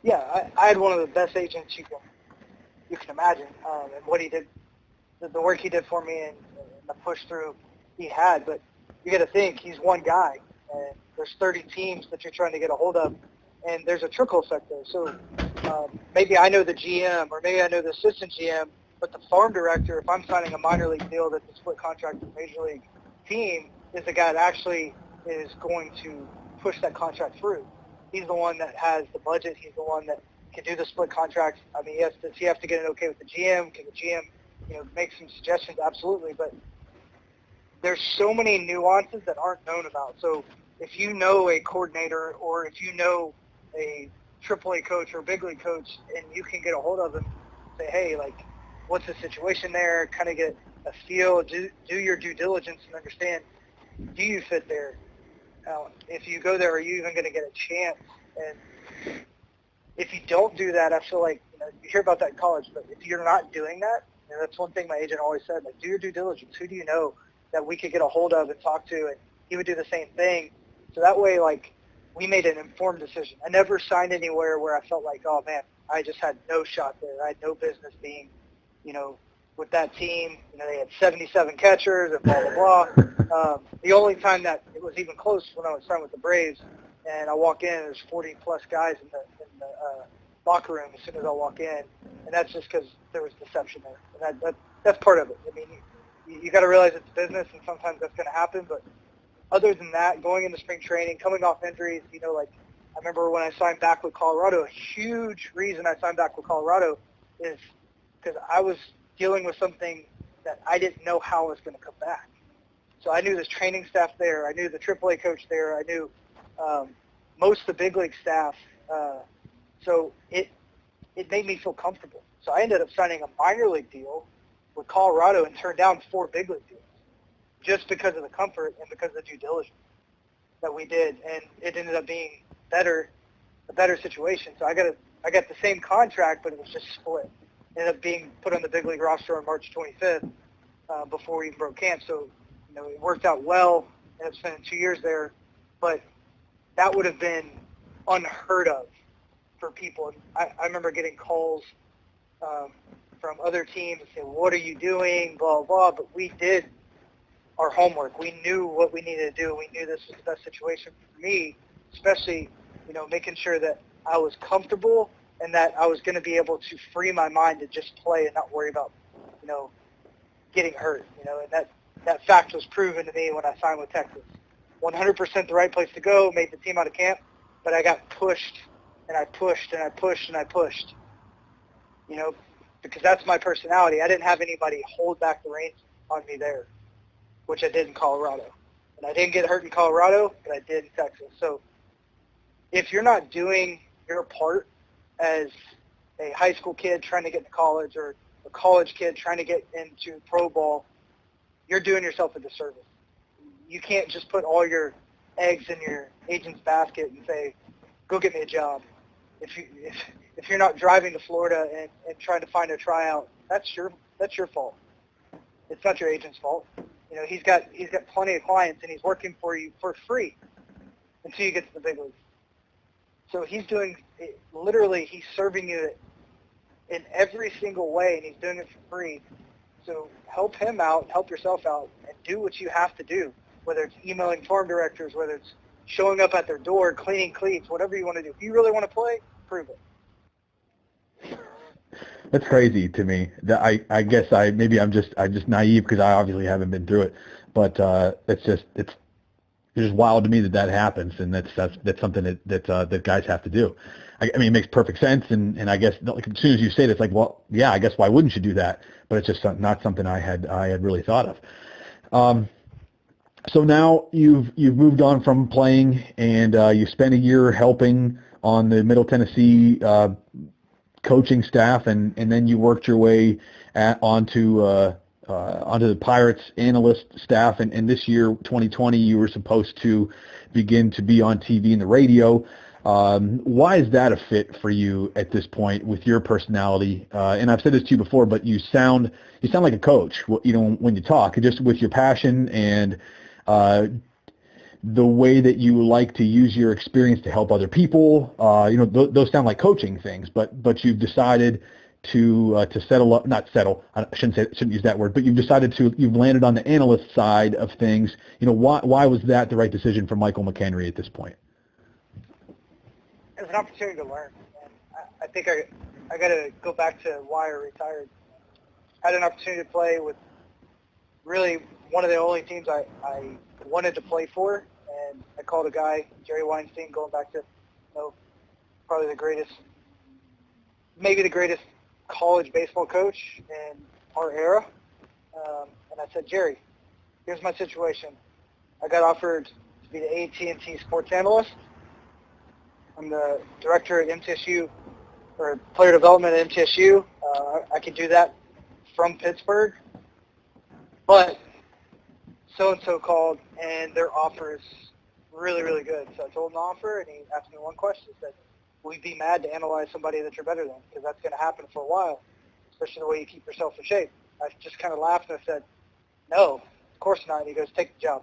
Yeah, I had one of the best agents you can imagine, and what he did, the work he did for me, and the push through he had. But you got to think he's one guy, and there's 30 teams that you're trying to get a hold of, and there's a trickle effect there. So maybe I know the GM, or maybe I know the assistant GM, but the farm director, if I'm signing a minor league deal that's a split contract with a major league team, is the guy that actually is going to push that contract through. He's the one that has the budget. He's the one that can do the split contracts. I mean, does he have to get it okay with the GM? Can the GM, make some suggestions? Absolutely. But there's so many nuances that aren't known about. So if you know a coordinator, or if you know a AAA coach or big league coach, and you can get a hold of them, say, hey, like, what's the situation there? Kind of get a feel, do your due diligence and understand, do you fit there? If you go there, are you even going to get a chance? And if you don't do that, I feel like, you hear about that in college, but if you're not doing that, and that's one thing my agent always said, like, do your due diligence. Who do you know that we could get a hold of and talk to? And he would do the same thing. So that way, like, we made an informed decision. I never signed anywhere where I felt like, oh, man, I just had no shot there. I had no business being, with that team. They had 77 catchers and blah, blah, blah. The only time that it was even close when I was signed with the Braves, and I walk in, there's 40-plus guys in the locker room as soon as I walk in, and that's just because there was deception there. And that's part of it. I mean, you got to realize it's business, and sometimes that's going to happen, but other than that, going into spring training, coming off injuries, I remember when I signed back with Colorado, a huge reason I signed back with Colorado is because I was dealing with something that I didn't know how I was going to come back. So I knew this training staff there. I knew the AAA coach there. I knew most of the big league staff. So it made me feel comfortable. So I ended up signing a minor league deal with Colorado and turned down 4 big league deals just because of the comfort and because of the due diligence that we did. And it ended up being a better situation. So I got the same contract, but it was just split. Ended up being put on the big league roster on March 25th before we even broke camp. So, it worked out well. Ended up spending 2 years there. But that would have been unheard of for people. I remember getting calls from other teams and saying, what are you doing, blah, blah. But we did our homework. We knew what we needed to do. We knew this was the best situation for me, especially, making sure that I was comfortable and that I was going to be able to free my mind to just play and not worry about, getting hurt. And that fact was proven to me when I signed with Texas. 100% the right place to go, made the team out of camp, but I got pushed, and I pushed, and I pushed, and I pushed, because that's my personality. I didn't have anybody hold back the reins on me there, which I did in Colorado. And I didn't get hurt in Colorado, but I did in Texas. So if you're not doing your part as a high school kid trying to get into college, or a college kid trying to get into pro ball, you're doing yourself a disservice. You can't just put all your eggs in your agent's basket and say, go get me a job. If you're not driving to Florida and trying to find a tryout, that's your fault. It's not your agent's fault. He's got plenty of clients, and he's working for you for free until you get to the big leagues. So he's doing it, literally, he's serving you in every single way, and he's doing it for free. So help him out, help yourself out, and do what you have to do, whether it's emailing farm directors, whether it's showing up at their door, cleaning cleats, whatever you want to do. If you really want to play, prove it. That's crazy to me. I guess I'm just naive because I obviously haven't been through it, but it's just wild to me that happens, and that's something that guys have to do. I mean, it makes perfect sense, and I guess like, as soon as you say it, it's like, well, yeah, I guess why wouldn't you do that? But it's just not something I had really thought of. So now you've moved on from playing, and you spent a year helping on the Middle Tennessee coaching staff, and then you worked your way onto the Pirates analyst staff, and this year, 2020, you were supposed to begin to be on TV and the radio. Why is that a fit for you at this point with your personality? And I've said this to you before, but you sound like a coach, when you talk, just with your passion and the way that you like to use your experience to help other people. Those sound like coaching things, but you've decided to settle up, not settle, I shouldn't use that word, but you've landed on the analyst side of things. Why was that the right decision for Michael McKenry at this point? It was an opportunity to learn. And I think I got to go back to why I retired. I had an opportunity to play with really one of the only teams I wanted to play for, and I called a guy, Jerry Weinstein, going back to probably maybe the greatest college baseball coach in our era. And I said, Jerry, here's my situation. I got offered to be the AT&T sports analyst. I'm the director at MTSU, or player development at MTSU. I can do that from Pittsburgh. But so-and-so called, and their offer is really, really good. So I told him the offer, and he asked me one question. He said, will you be mad to analyze somebody that you're better than? Because that's going to happen for a while, especially the way you keep yourself in shape. I just kind of laughed, and I said, no, of course not. And he goes, take the job.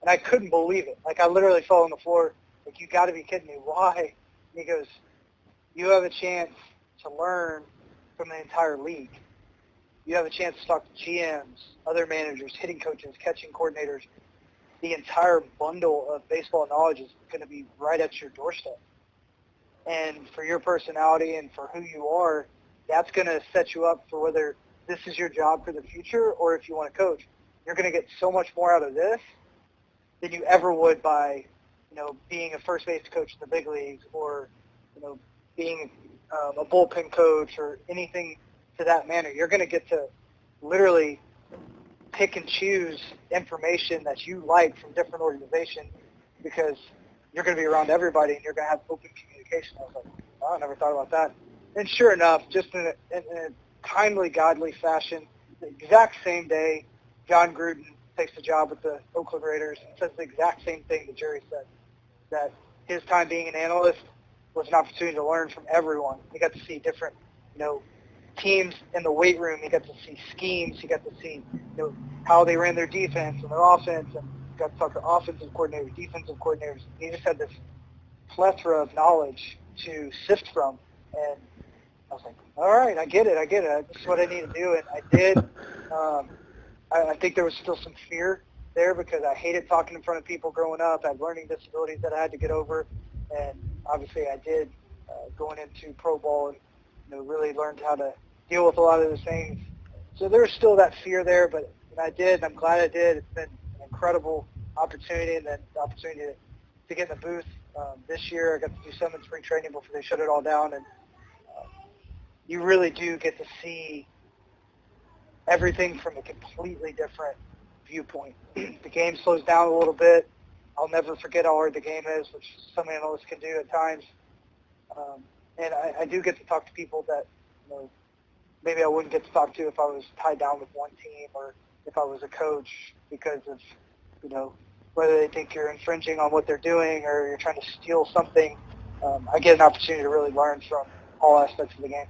And I couldn't believe it. Like, I literally fell on the floor. Like, you got to be kidding me. Why? And he goes, you have a chance to learn from the entire league. You have a chance to talk to GMs, other managers, hitting coaches, catching coordinators. The entire bundle of baseball knowledge is going to be right at your doorstep. And for your personality and for who you are, that's going to set you up for whether this is your job for the future or if you want to coach. You're going to get so much more out of this than you ever would by, being a first base coach in the big leagues or, being a bullpen coach or anything to that manner. You're going to get to literally pick and choose information that you like from different organizations because you're going to be around everybody and you're going to have open communication. I was like, oh, I never thought about that. And sure enough, just in a timely, godly fashion, the exact same day, John Gruden takes the job with the Oakland Raiders and says the exact same thing that Jerry said, that his time being an analyst was an opportunity to learn from everyone. He got to see different, teams in the weight room. He got to see schemes. He got to see, how they ran their defense and their offense, and got to talk to offensive coordinators, defensive coordinators. He just had this plethora of knowledge to sift from, and I was like, all right, I get it. This is what I need to do, and I did. I think there was still some fear there because I hated talking in front of people growing up. I had learning disabilities that I had to get over, and obviously I did going into pro ball and really learned how to deal with a lot of those things. So there was still that fear there, but I did, and I'm glad I did. It's been an incredible opportunity, and then the opportunity to get in the booth this year. I got to do some in spring training before they shut it all down, and you really do get to see everything from a completely different viewpoint. The game slows down a little bit. I'll never forget how hard the game is, which some analysts can do at times. And I do get to talk to people that maybe I wouldn't get to talk to if I was tied down with one team or if I was a coach because of, whether they think you're infringing on what they're doing or you're trying to steal something. I get an opportunity to really learn from all aspects of the game.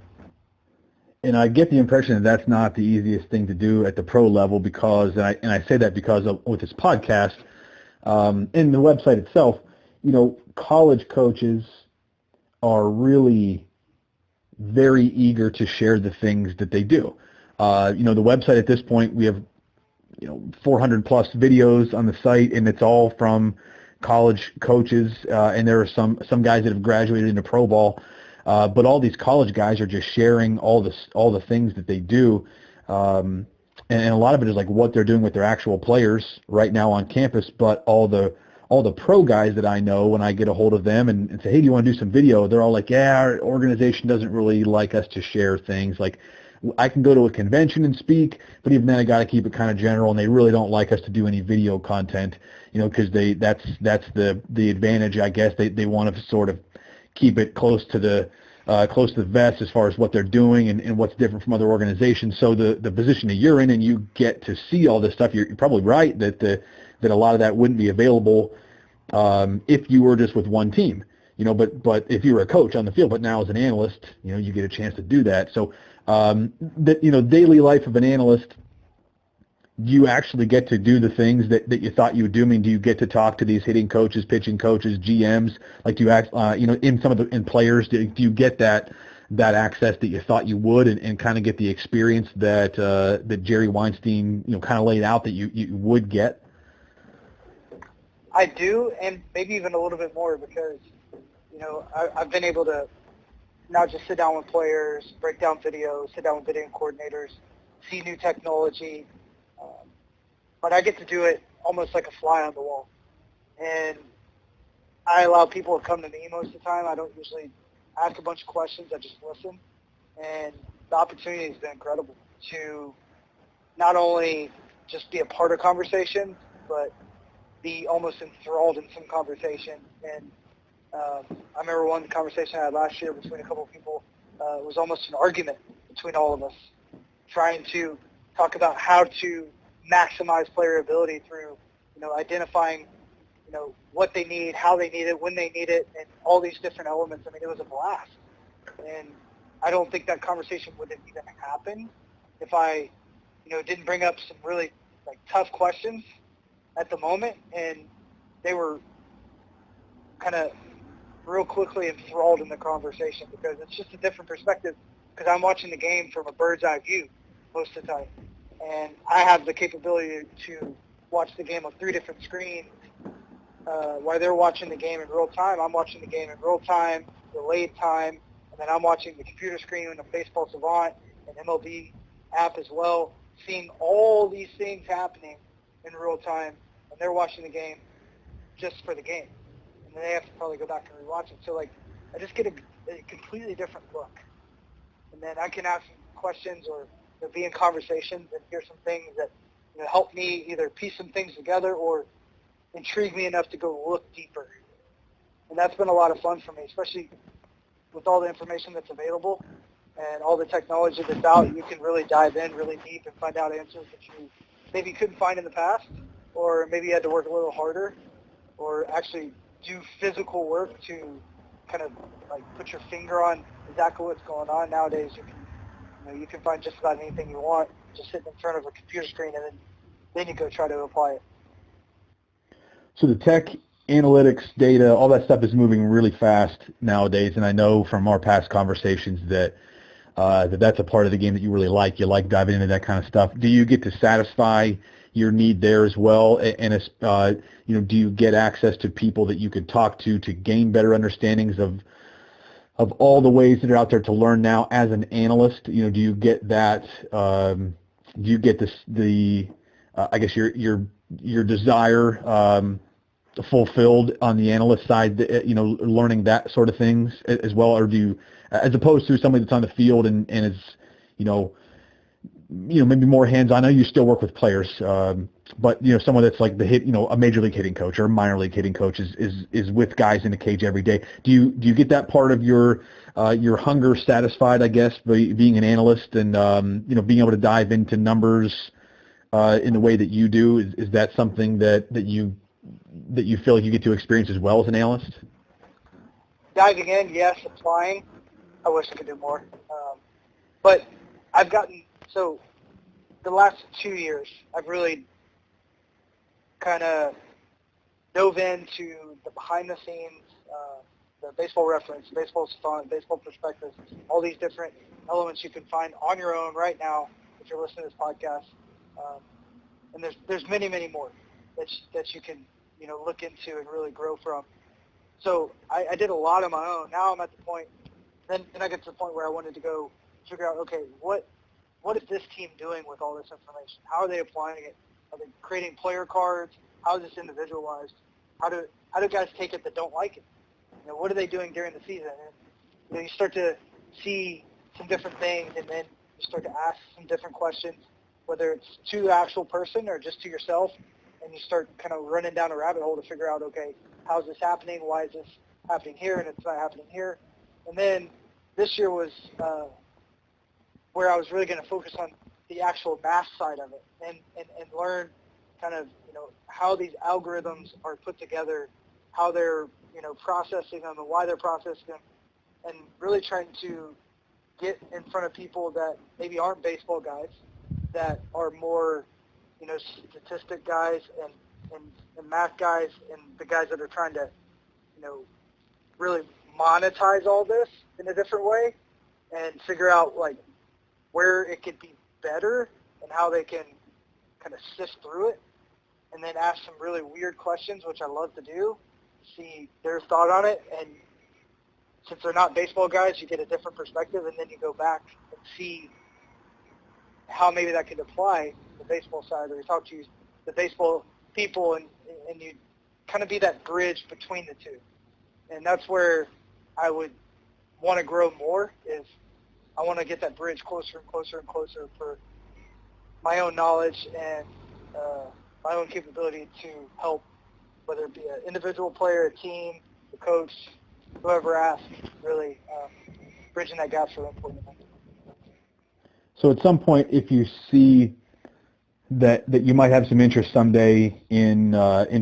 And I get the impression that that's not the easiest thing to do at the pro level because, and I say that because with this podcast, in the website itself, college coaches are really very eager to share the things that they do. The website at this point, we have 400 plus videos on the site, and it's all from college coaches, and there are some guys that have graduated into pro ball, but all these college guys are just sharing all the things that they do, and a lot of it is like what they're doing with their actual players right now on campus, but all the pro guys that I know, when I get a hold of them and say, hey, do you want to do some video? They're all like, yeah, our organization doesn't really like us to share things. Like, I can go to a convention and speak, but even then I got to keep it kind of general, and they really don't like us to do any video content, because that's the advantage, I guess. They want to sort of keep it close to the vest as far as what they're doing and what's different from other organizations. So the position that you're in and you get to see all this stuff, you're probably right that a lot of that wouldn't be available if you were just with one team, but if you were a coach on the field, but now as an analyst, you get a chance to do that. So, daily life of an analyst you actually get to do the things that you thought you would do? I mean, do you get to talk to these hitting coaches, pitching coaches, GMs? Like, do you act, in players, do you get that access that you thought you would, and kind of get the experience that Jerry Weinstein, kind of laid out that you would get? I do, and maybe even a little bit more, because, I've been able to not just sit down with players, break down videos, sit down with video coordinators, see new technology, but I get to do it almost like a fly on the wall. And I allow people to come to me most of the time. I don't usually ask a bunch of questions. I just listen. And the opportunity has been incredible to not only just be a part of conversation, but be almost enthralled in some conversation. And I remember one conversation I had last year between a couple of people. It was almost an argument between all of us, trying to talk about how to maximize player ability through, identifying, what they need, how they need it, when they need it, and all these different elements. I mean, it was a blast. And I don't think that conversation would have even happened if I, didn't bring up some really tough questions at the moment, and they were kind of real quickly enthralled in the conversation, because it's just a different perspective, because I'm watching the game from a bird's eye view most of the time. And I have the capability to watch the game on 3 different screens. While they're watching the game in real time, I'm watching the game in real time, delayed time, and then I'm watching the computer screen on the Baseball Savant and MLB app as well, seeing all these things happening in real time, and they're watching the game just for the game. And then they have to probably go back and rewatch it. So, I just get a completely different look. And then I can ask questions or be in conversations and hear some things that help me either piece some things together or intrigue me enough to go look deeper. And that's been a lot of fun for me, especially with all the information that's available and all the technology that's out. You can really dive in really deep and find out answers that you maybe couldn't find in the past, or maybe you had to work a little harder, or actually do physical work to kind of put your finger on exactly what's going on. Nowadays, you can find just about anything you want just sitting in front of a computer screen, and then you go try to apply it. So the tech, analytics, data, all that stuff is moving really fast nowadays, and I know from our past conversations that that's a part of the game that you really like. You like diving into that kind of stuff. Do you get to satisfy your need there as well? And do you get access to people that you could talk to gain better understandings of all the ways that are out there to learn now as an analyst? Do you get that? Do you get I guess your desire fulfilled on the analyst side? Learning that sort of things as well, or do you, as opposed to somebody that's on the field and is, maybe more hands-on? I know you still work with players, but someone that's like a major league hitting coach or a minor league hitting coach is with guys in the cage every day. Do you get that part of your hunger satisfied, I guess, by being an analyst and being able to dive into numbers in the way that you do? Is that something that you feel like you get to experience as well as an analyst? Diving in, yes. Applying, I wish I could do more. But I've gotten, so the last 2 years, I've really kind of dove into the behind the scenes, the baseball reference, baseball savant, baseball perspectives, all these different elements you can find on your own right now if you're listening to this podcast. And there's many, many more that you can, look into and really grow from. So I did a lot on my own. Now I'm at the point, then I get to the point where I wanted to go figure out, okay, what is this team doing with all this information? How are they applying it? Are they creating player cards? How is this individualized? How do guys take it that don't like it? What are they doing during the season? And, you start to see some different things, and then you start to ask some different questions, whether it's to the actual person or just to yourself, and you start kind of running down a rabbit hole to figure out, okay, how is this happening? Why is this happening here and it's not happening here? And then this year was where I was really going to focus on the actual math side of it and learn kind of, how these algorithms are put together, how they're, processing them and why they're processing them, and really trying to get in front of people that maybe aren't baseball guys, that are more statistic guys and math guys and the guys that are trying to, really monetize all this in a different way and figure out like where it could be better and how they can kind of sift through it, and then ask some really weird questions, which I love to do, see their thought on it. And since they're not baseball guys, you get a different perspective, and then you go back and see how maybe that could apply to the baseball side, or you talk to the baseball people, and you kind of be that bridge between the two. And that's where I would want to grow more, is I want to get that bridge closer and closer and closer for my own knowledge and my own capability to help, whether it be an individual player, a team, the coach, whoever asks, really bridging that gap for them. So at some point, if you see that you might have some interest someday in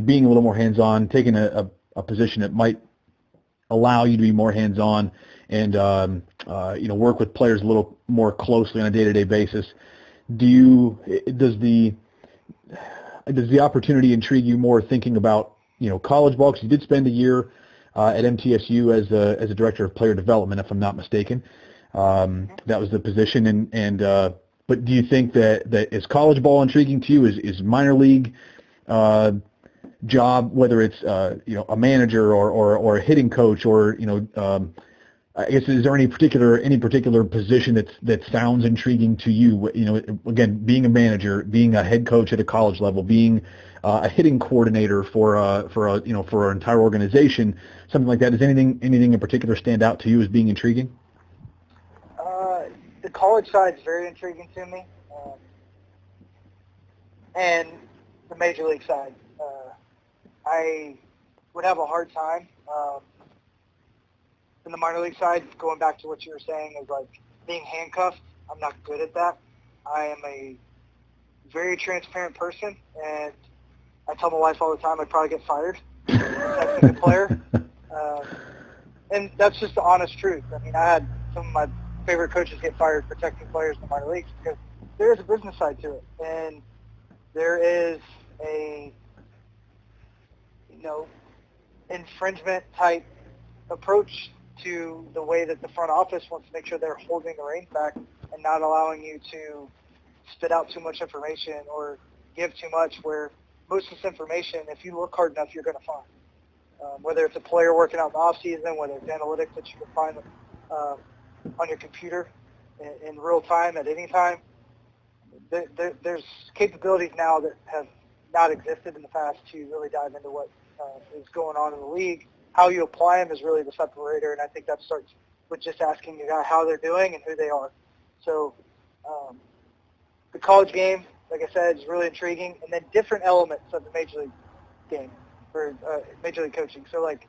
being a little more hands-on, taking a position that might allow you to be more hands-on and work with players a little more closely on a day-to-day basis, does the opportunity intrigue you more, thinking about college ball? Because you did spend a year at MTSU as a director of player development, if I'm not mistaken. That was the position, but do you think that is college ball intriguing to you? Is minor league job, whether it's a manager or a hitting coach, or I guess, is there any particular position that sounds intriguing to you? Again, being a manager, being a head coach at a college level, being a hitting coordinator for an entire organization, something like that. Does anything in particular stand out to you as being intriguing? The college side is very intriguing to me, and the major league side. I would have a hard time in the minor league side, going back to what you were saying, is like being handcuffed. I'm not good at that. I am a very transparent person, and I tell my wife all the time I'd probably get fired as a player. And that's just the honest truth. I mean, I had some of my favorite coaches get fired protecting players in the minor leagues, because there is a business side to it, and there is a infringement type approach to the way that the front office wants to make sure they're holding the reins back and not allowing you to spit out too much information or give too much, where most of this information, if you look hard enough, you're going to find. Whether it's a player working out in the off season, whether it's analytics that you can find on your computer in real time at any time. There's capabilities now that have not existed in the past to really dive into what is going on in the league. How you apply them is really the separator, and I think that starts with just asking a guy how they're doing and who they are. So the college game, like I said, is really intriguing, and then different elements of the major league game for major league coaching. So like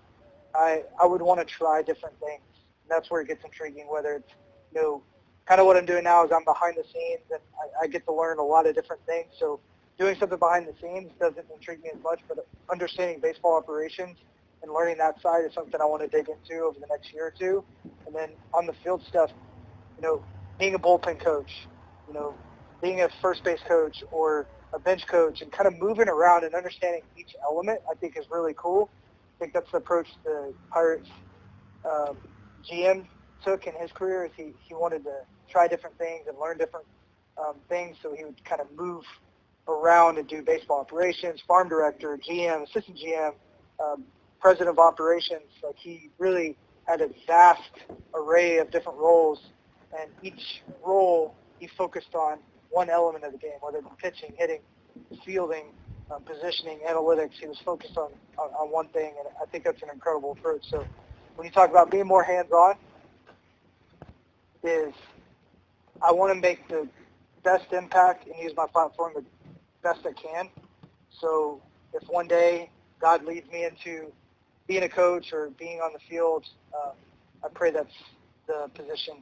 I would want to try different things. And that's where it gets intriguing, whether it's, kind of what I'm doing now is I'm behind the scenes, and I get to learn a lot of different things. So doing something behind the scenes doesn't intrigue me as much, but understanding baseball operations and learning that side is something I want to dig into over the next year or two. And then on the field stuff, being a bullpen coach, being a first base coach or a bench coach, and kind of moving around and understanding each element, I think is really cool. I think that's the approach the Pirates GM took in his career, is he wanted to try different things and learn different things, so he would kind of move around and do baseball operations, farm director, GM, assistant GM, president of operations. Like, he really had a vast array of different roles, and each role he focused on one element of the game, whether it be pitching, hitting, fielding, positioning, analytics. He was focused on one thing, and I think that's an incredible approach. So when you talk about being more hands-on, is I want to make the best impact and use my platform the best I can. So if one day God leads me into being a coach or being on the field, I pray that's the position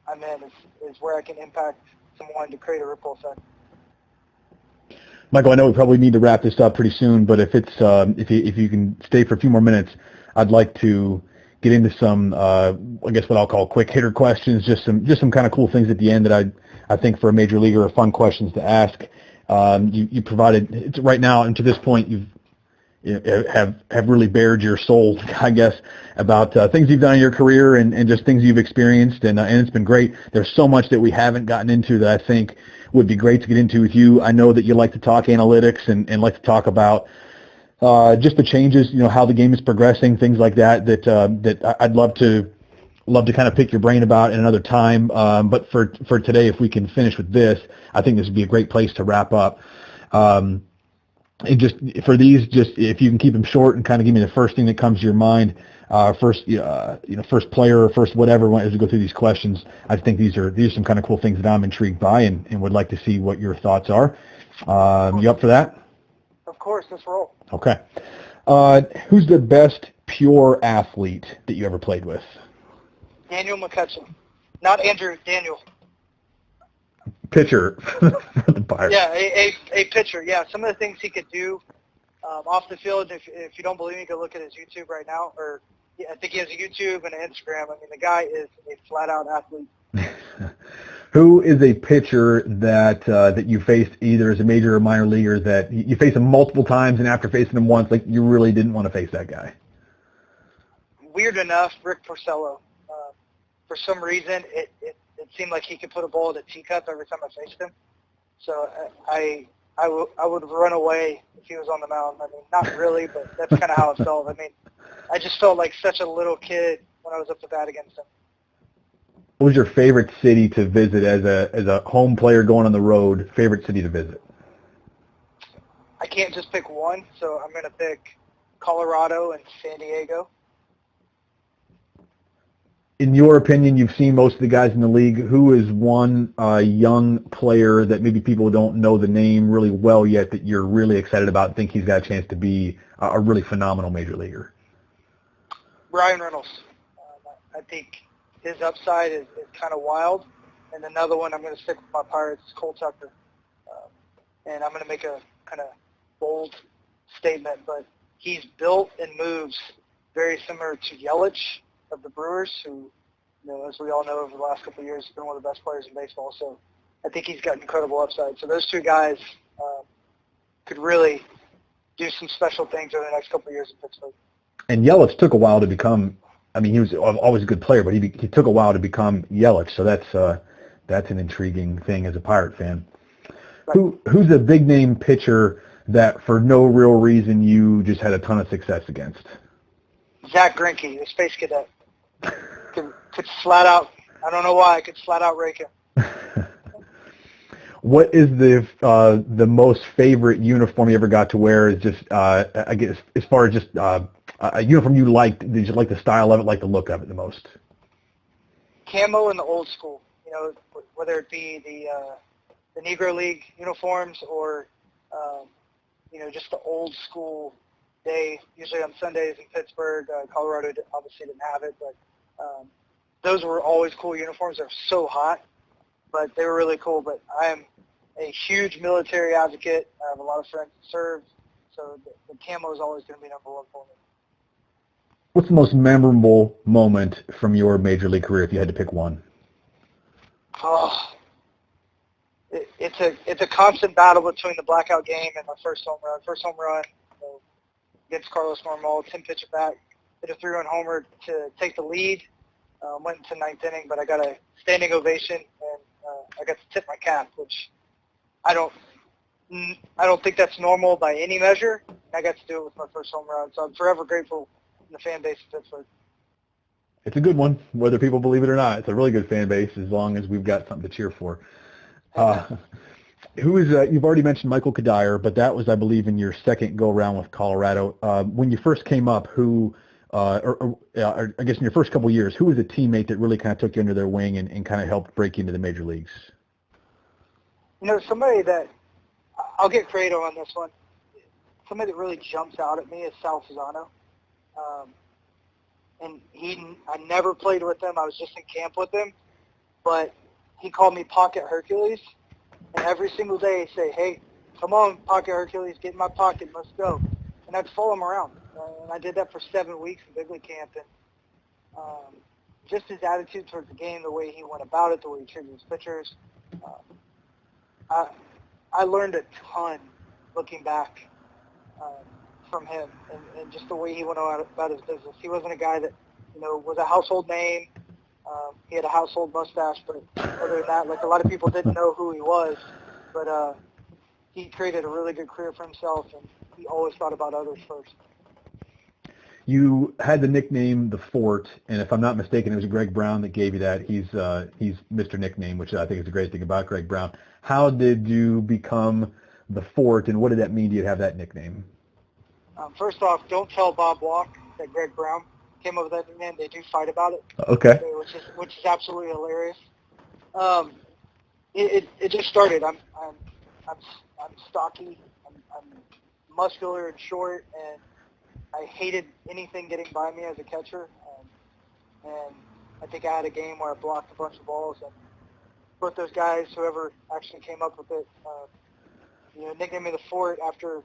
I'm in, is where I can impact someone to create a ripple effect. Michael, I know we probably need to wrap this up pretty soon, but if you can stay for a few more minutes, I'd like to get into some, I guess what I'll call quick hitter questions, just some kind of cool things at the end that I think for a major leaguer are fun questions to ask. You provided right now, and to this point, have really bared your soul, I guess, about things you've done in your career and just things you've experienced, and it's been great. There's so much that we haven't gotten into that I think would be great to get into with you. I know that you like to talk analytics and like to talk about just the changes, how the game is progressing, things like that. That I'd love to kind of pick your brain about in another time. But for today, if we can finish with this, I think this would be a great place to wrap up. And just for these, just if you can keep them short and kind of give me the first thing that comes to your mind, first player or first whatever as we go through these questions. I think these are some kind of cool things that I'm intrigued by and would like to see what your thoughts are. You up for that? Of course, let's roll. Okay. Who's the best pure athlete that you ever played with? Daniel McCutchen. Not Andrew, Daniel. Pitcher for the Pirates. Yeah, a pitcher. Yeah, some of the things he could do off the field. If you don't believe me, you can look at his YouTube right now. Or yeah, I think he has a YouTube and an Instagram. I mean, the guy is a flat-out athlete. Who is a pitcher that you faced either as a major or minor leaguer that you faced him multiple times, and after facing him once, like you really didn't want to face that guy? Weird enough, Rick Porcello. For some reason, it seemed like he could put a ball in a teacup every time I faced him. So I would run away if he was on the mound. I mean, not really, but that's kind of how it felt. I mean, I just felt like such a little kid when I was up to bat against him. What was your favorite city to visit as a home player going on the road? Favorite city to visit? I can't just pick one, so I'm going to pick Colorado and San Diego. In your opinion, you've seen most of the guys in the league. Who is one young player that maybe people don't know the name really well yet that you're really excited about and think he's got a chance to be a really phenomenal major leaguer? Ryan Reynolds. I think his upside is kind of wild. And another one, I'm going to stick with my Pirates, Cole Tucker. And I'm going to make a kind of bold statement, but he's built and moves very similar to Yelich of the Brewers, who, as we all know, over the last couple of years, has been one of the best players in baseball. So I think he's got incredible upside. So those two guys could really do some special things over the next couple of years in Pittsburgh. And Yelich took a while to become. I mean, he was always a good player, but he took a while to become Yelich. So that's an intriguing thing as a Pirate fan. Right. Who's a big name pitcher that for no real reason you just had a ton of success against? Zach Greinke, the Space Cadet. Could flat out. I don't know why I could flat out rake him. What is the most favorite uniform you ever got to wear? Is just I guess as far as just a uniform you liked, did you like the style of it, like the look of it the most? Camo in the old school. Whether it be the Negro League uniforms or just the old school day. Usually on Sundays in Pittsburgh, Colorado obviously didn't have it, but those were always cool uniforms. They're so hot, but they were really cool. But I am a huge military advocate. I have a lot of friends that served, so the camo is always going to be number one for me. What's the most memorable moment from your major league career if you had to pick one? Oh, it's a constant battle between the blackout game and my first home run. First home run against Carlos Marmol, 10-pitch at bat, hit a 3-run homer to take the lead. Went into ninth inning, but I got a standing ovation, and I got to tip my cap, which I don't think that's normal by any measure. I got to do it with my first home run, so I'm forever grateful in the fan base of Pittsburgh. It's a good one, whether people believe it or not. It's a really good fan base as long as we've got something to cheer for. Who is? You've already mentioned Michael Kadyer, but that was, I believe, in your second go-around with Colorado. When you first came up, or I guess in your first couple of years, who was a teammate that really kind of took you under their wing and kind of helped break you into the major leagues? Somebody that, I'll get creative on this one. Somebody that really jumps out at me is Sal Fasano. And I never played with him. I was just in camp with him. But he called me Pocket Hercules. And every single day he'd say, "Hey, come on, Pocket Hercules, get in my pocket, let's go." And I'd follow him around. And I did that for 7 weeks in big league camp. And just his attitude towards the game, the way he went about it, the way he treated his pitchers. I I learned a ton looking back from him and just the way he went about his business. He wasn't a guy that, was a household name. He had a household mustache, but other than that, like a lot of people didn't know who he was. But he created a really good career for himself, and he always thought about others first. You had the nickname The Fort, and if I'm not mistaken, it was Greg Brown that gave you that. He's Mr. Nickname, which I think is a great thing about Greg Brown. How did you become The Fort, and what did that mean to you to have that nickname? First off, don't tell Bob Walk that Greg Brown came up with that nickname. They do fight about it. Okay. Which is absolutely hilarious. It just started. I'm stocky. I'm muscular and short, and I hated anything getting by me as a catcher. And I think I had a game where I blocked a bunch of balls, and both those guys, whoever actually came up with it, nicknamed me The Fort after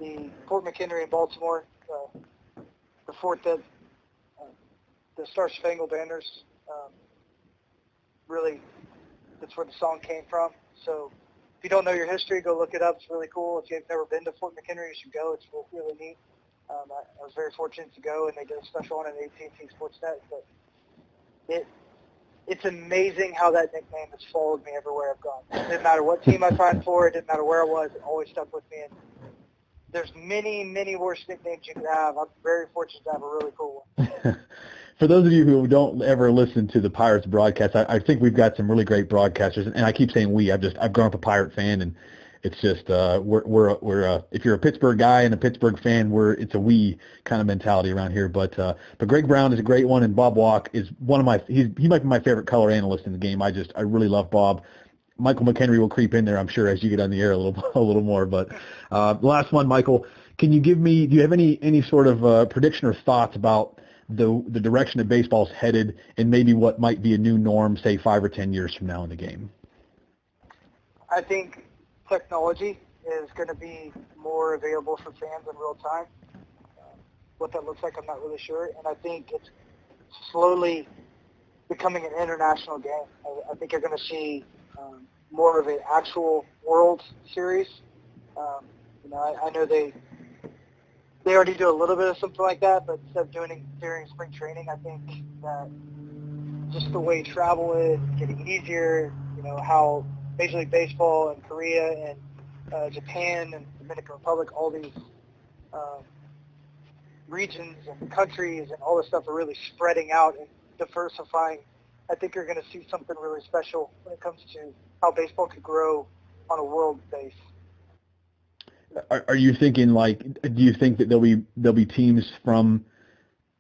the Fort McKenry in Baltimore, the fort that the Star Spangled Banners, really, that's where the song came from. So if you don't know your history, go look it up. It's really cool. If you've never been to Fort McKenry, you should go. It's really neat. I was very fortunate to go, and they did a special on it at AT&T Sportsnet. But it's amazing how that nickname has followed me everywhere I've gone. It didn't matter what team I signed for. It didn't matter where I was. It always stuck with me. And there's many, many worse nicknames you could have. I'm very fortunate to have a really cool one. For those of you who don't ever listen to the Pirates broadcast, I think we've got some really great broadcasters, and I keep saying we. I've grown up a Pirate fan, and it's just we're if you're a Pittsburgh guy and a Pittsburgh fan, it's a we kind of mentality around here. But Greg Brown is a great one, and Bob Walk is one of he might be my favorite color analyst in the game. I really love Bob. Michael McKenry will creep in there, I'm sure, as you get on the air a little more. But the last one, Michael, do you have any sort of prediction or thoughts about the direction that baseball's headed, and maybe what might be a new norm, say 5 or 10 years from now in the game? I think technology is going to be more available for fans in real time. What that looks like, I'm not really sure. And I think it's slowly becoming an international game. I think you're going to see more of an actual World Series. I know they already do a little bit of something like that, but instead of doing it during spring training, I think that just the way travel is getting easier, how Major League Baseball and Korea and Japan and Dominican Republic, all these regions and countries and all this stuff are really spreading out and diversifying. I think you're going to see something really special when it comes to how baseball could grow on a world base. Are you thinking do you think that there'll be teams from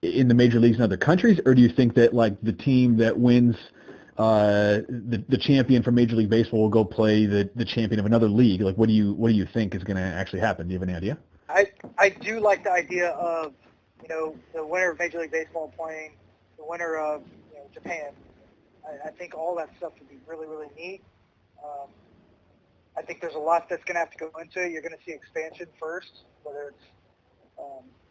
in the major leagues in other countries, or do you think that the team that wins the champion from Major League Baseball will go play the champion of another league? What do you think is going to actually happen? Do you have any idea? I do like the idea of the winner of Major League Baseball playing the winner of Japan. I think all that stuff would be really, really neat. I think there's a lot that's going to have to go into it. You're going to see expansion first, whether it's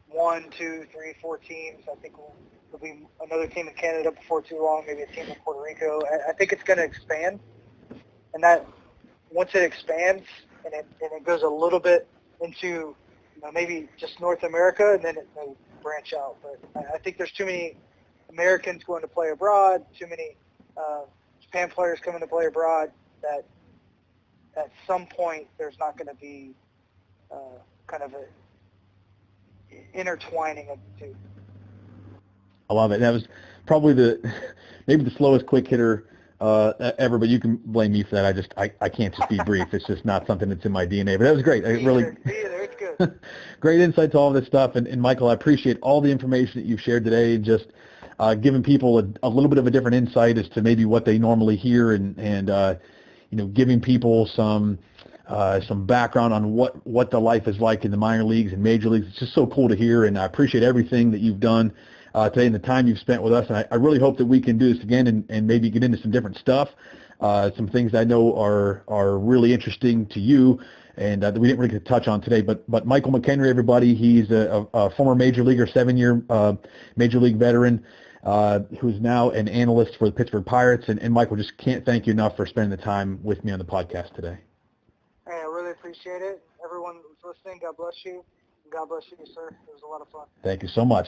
1, 2, 3, 4 teams. I think there'll be another team in Canada before too long, maybe a team in Puerto Rico. I think it's going to expand, and that once it expands and it goes a little bit into maybe just North America, and then it may branch out. But I think there's too many Americans going to play abroad, too many Japan players coming to play abroad, that at some point there's not going to be kind of a intertwining of the two. I love it. That was probably maybe the slowest quick hitter ever, but you can blame me for that. I can't just be brief. It's just not something that's in my DNA. But that was great. It's good. Great insight to all this stuff. And Michael, I appreciate all the information that you've shared today, and just giving people a little bit of a different insight as to maybe what they normally hear, and giving people some background on what the life is like in the minor leagues and major leagues. It's just so cool to hear, and I appreciate everything that you've done today and the time you've spent with us. And I really hope that we can do this again and maybe get into some different stuff, some things that I know are really interesting to you and that we didn't really get to touch on today. But Michael McKenry, everybody, he's a former major leaguer, 7-year major league veteran, who's now an analyst for the Pittsburgh Pirates. And Michael, just can't thank you enough for spending the time with me on the podcast today. Hey, I really appreciate it. Everyone who's listening, God bless you. And God bless you, sir. It was a lot of fun. Thank you so much.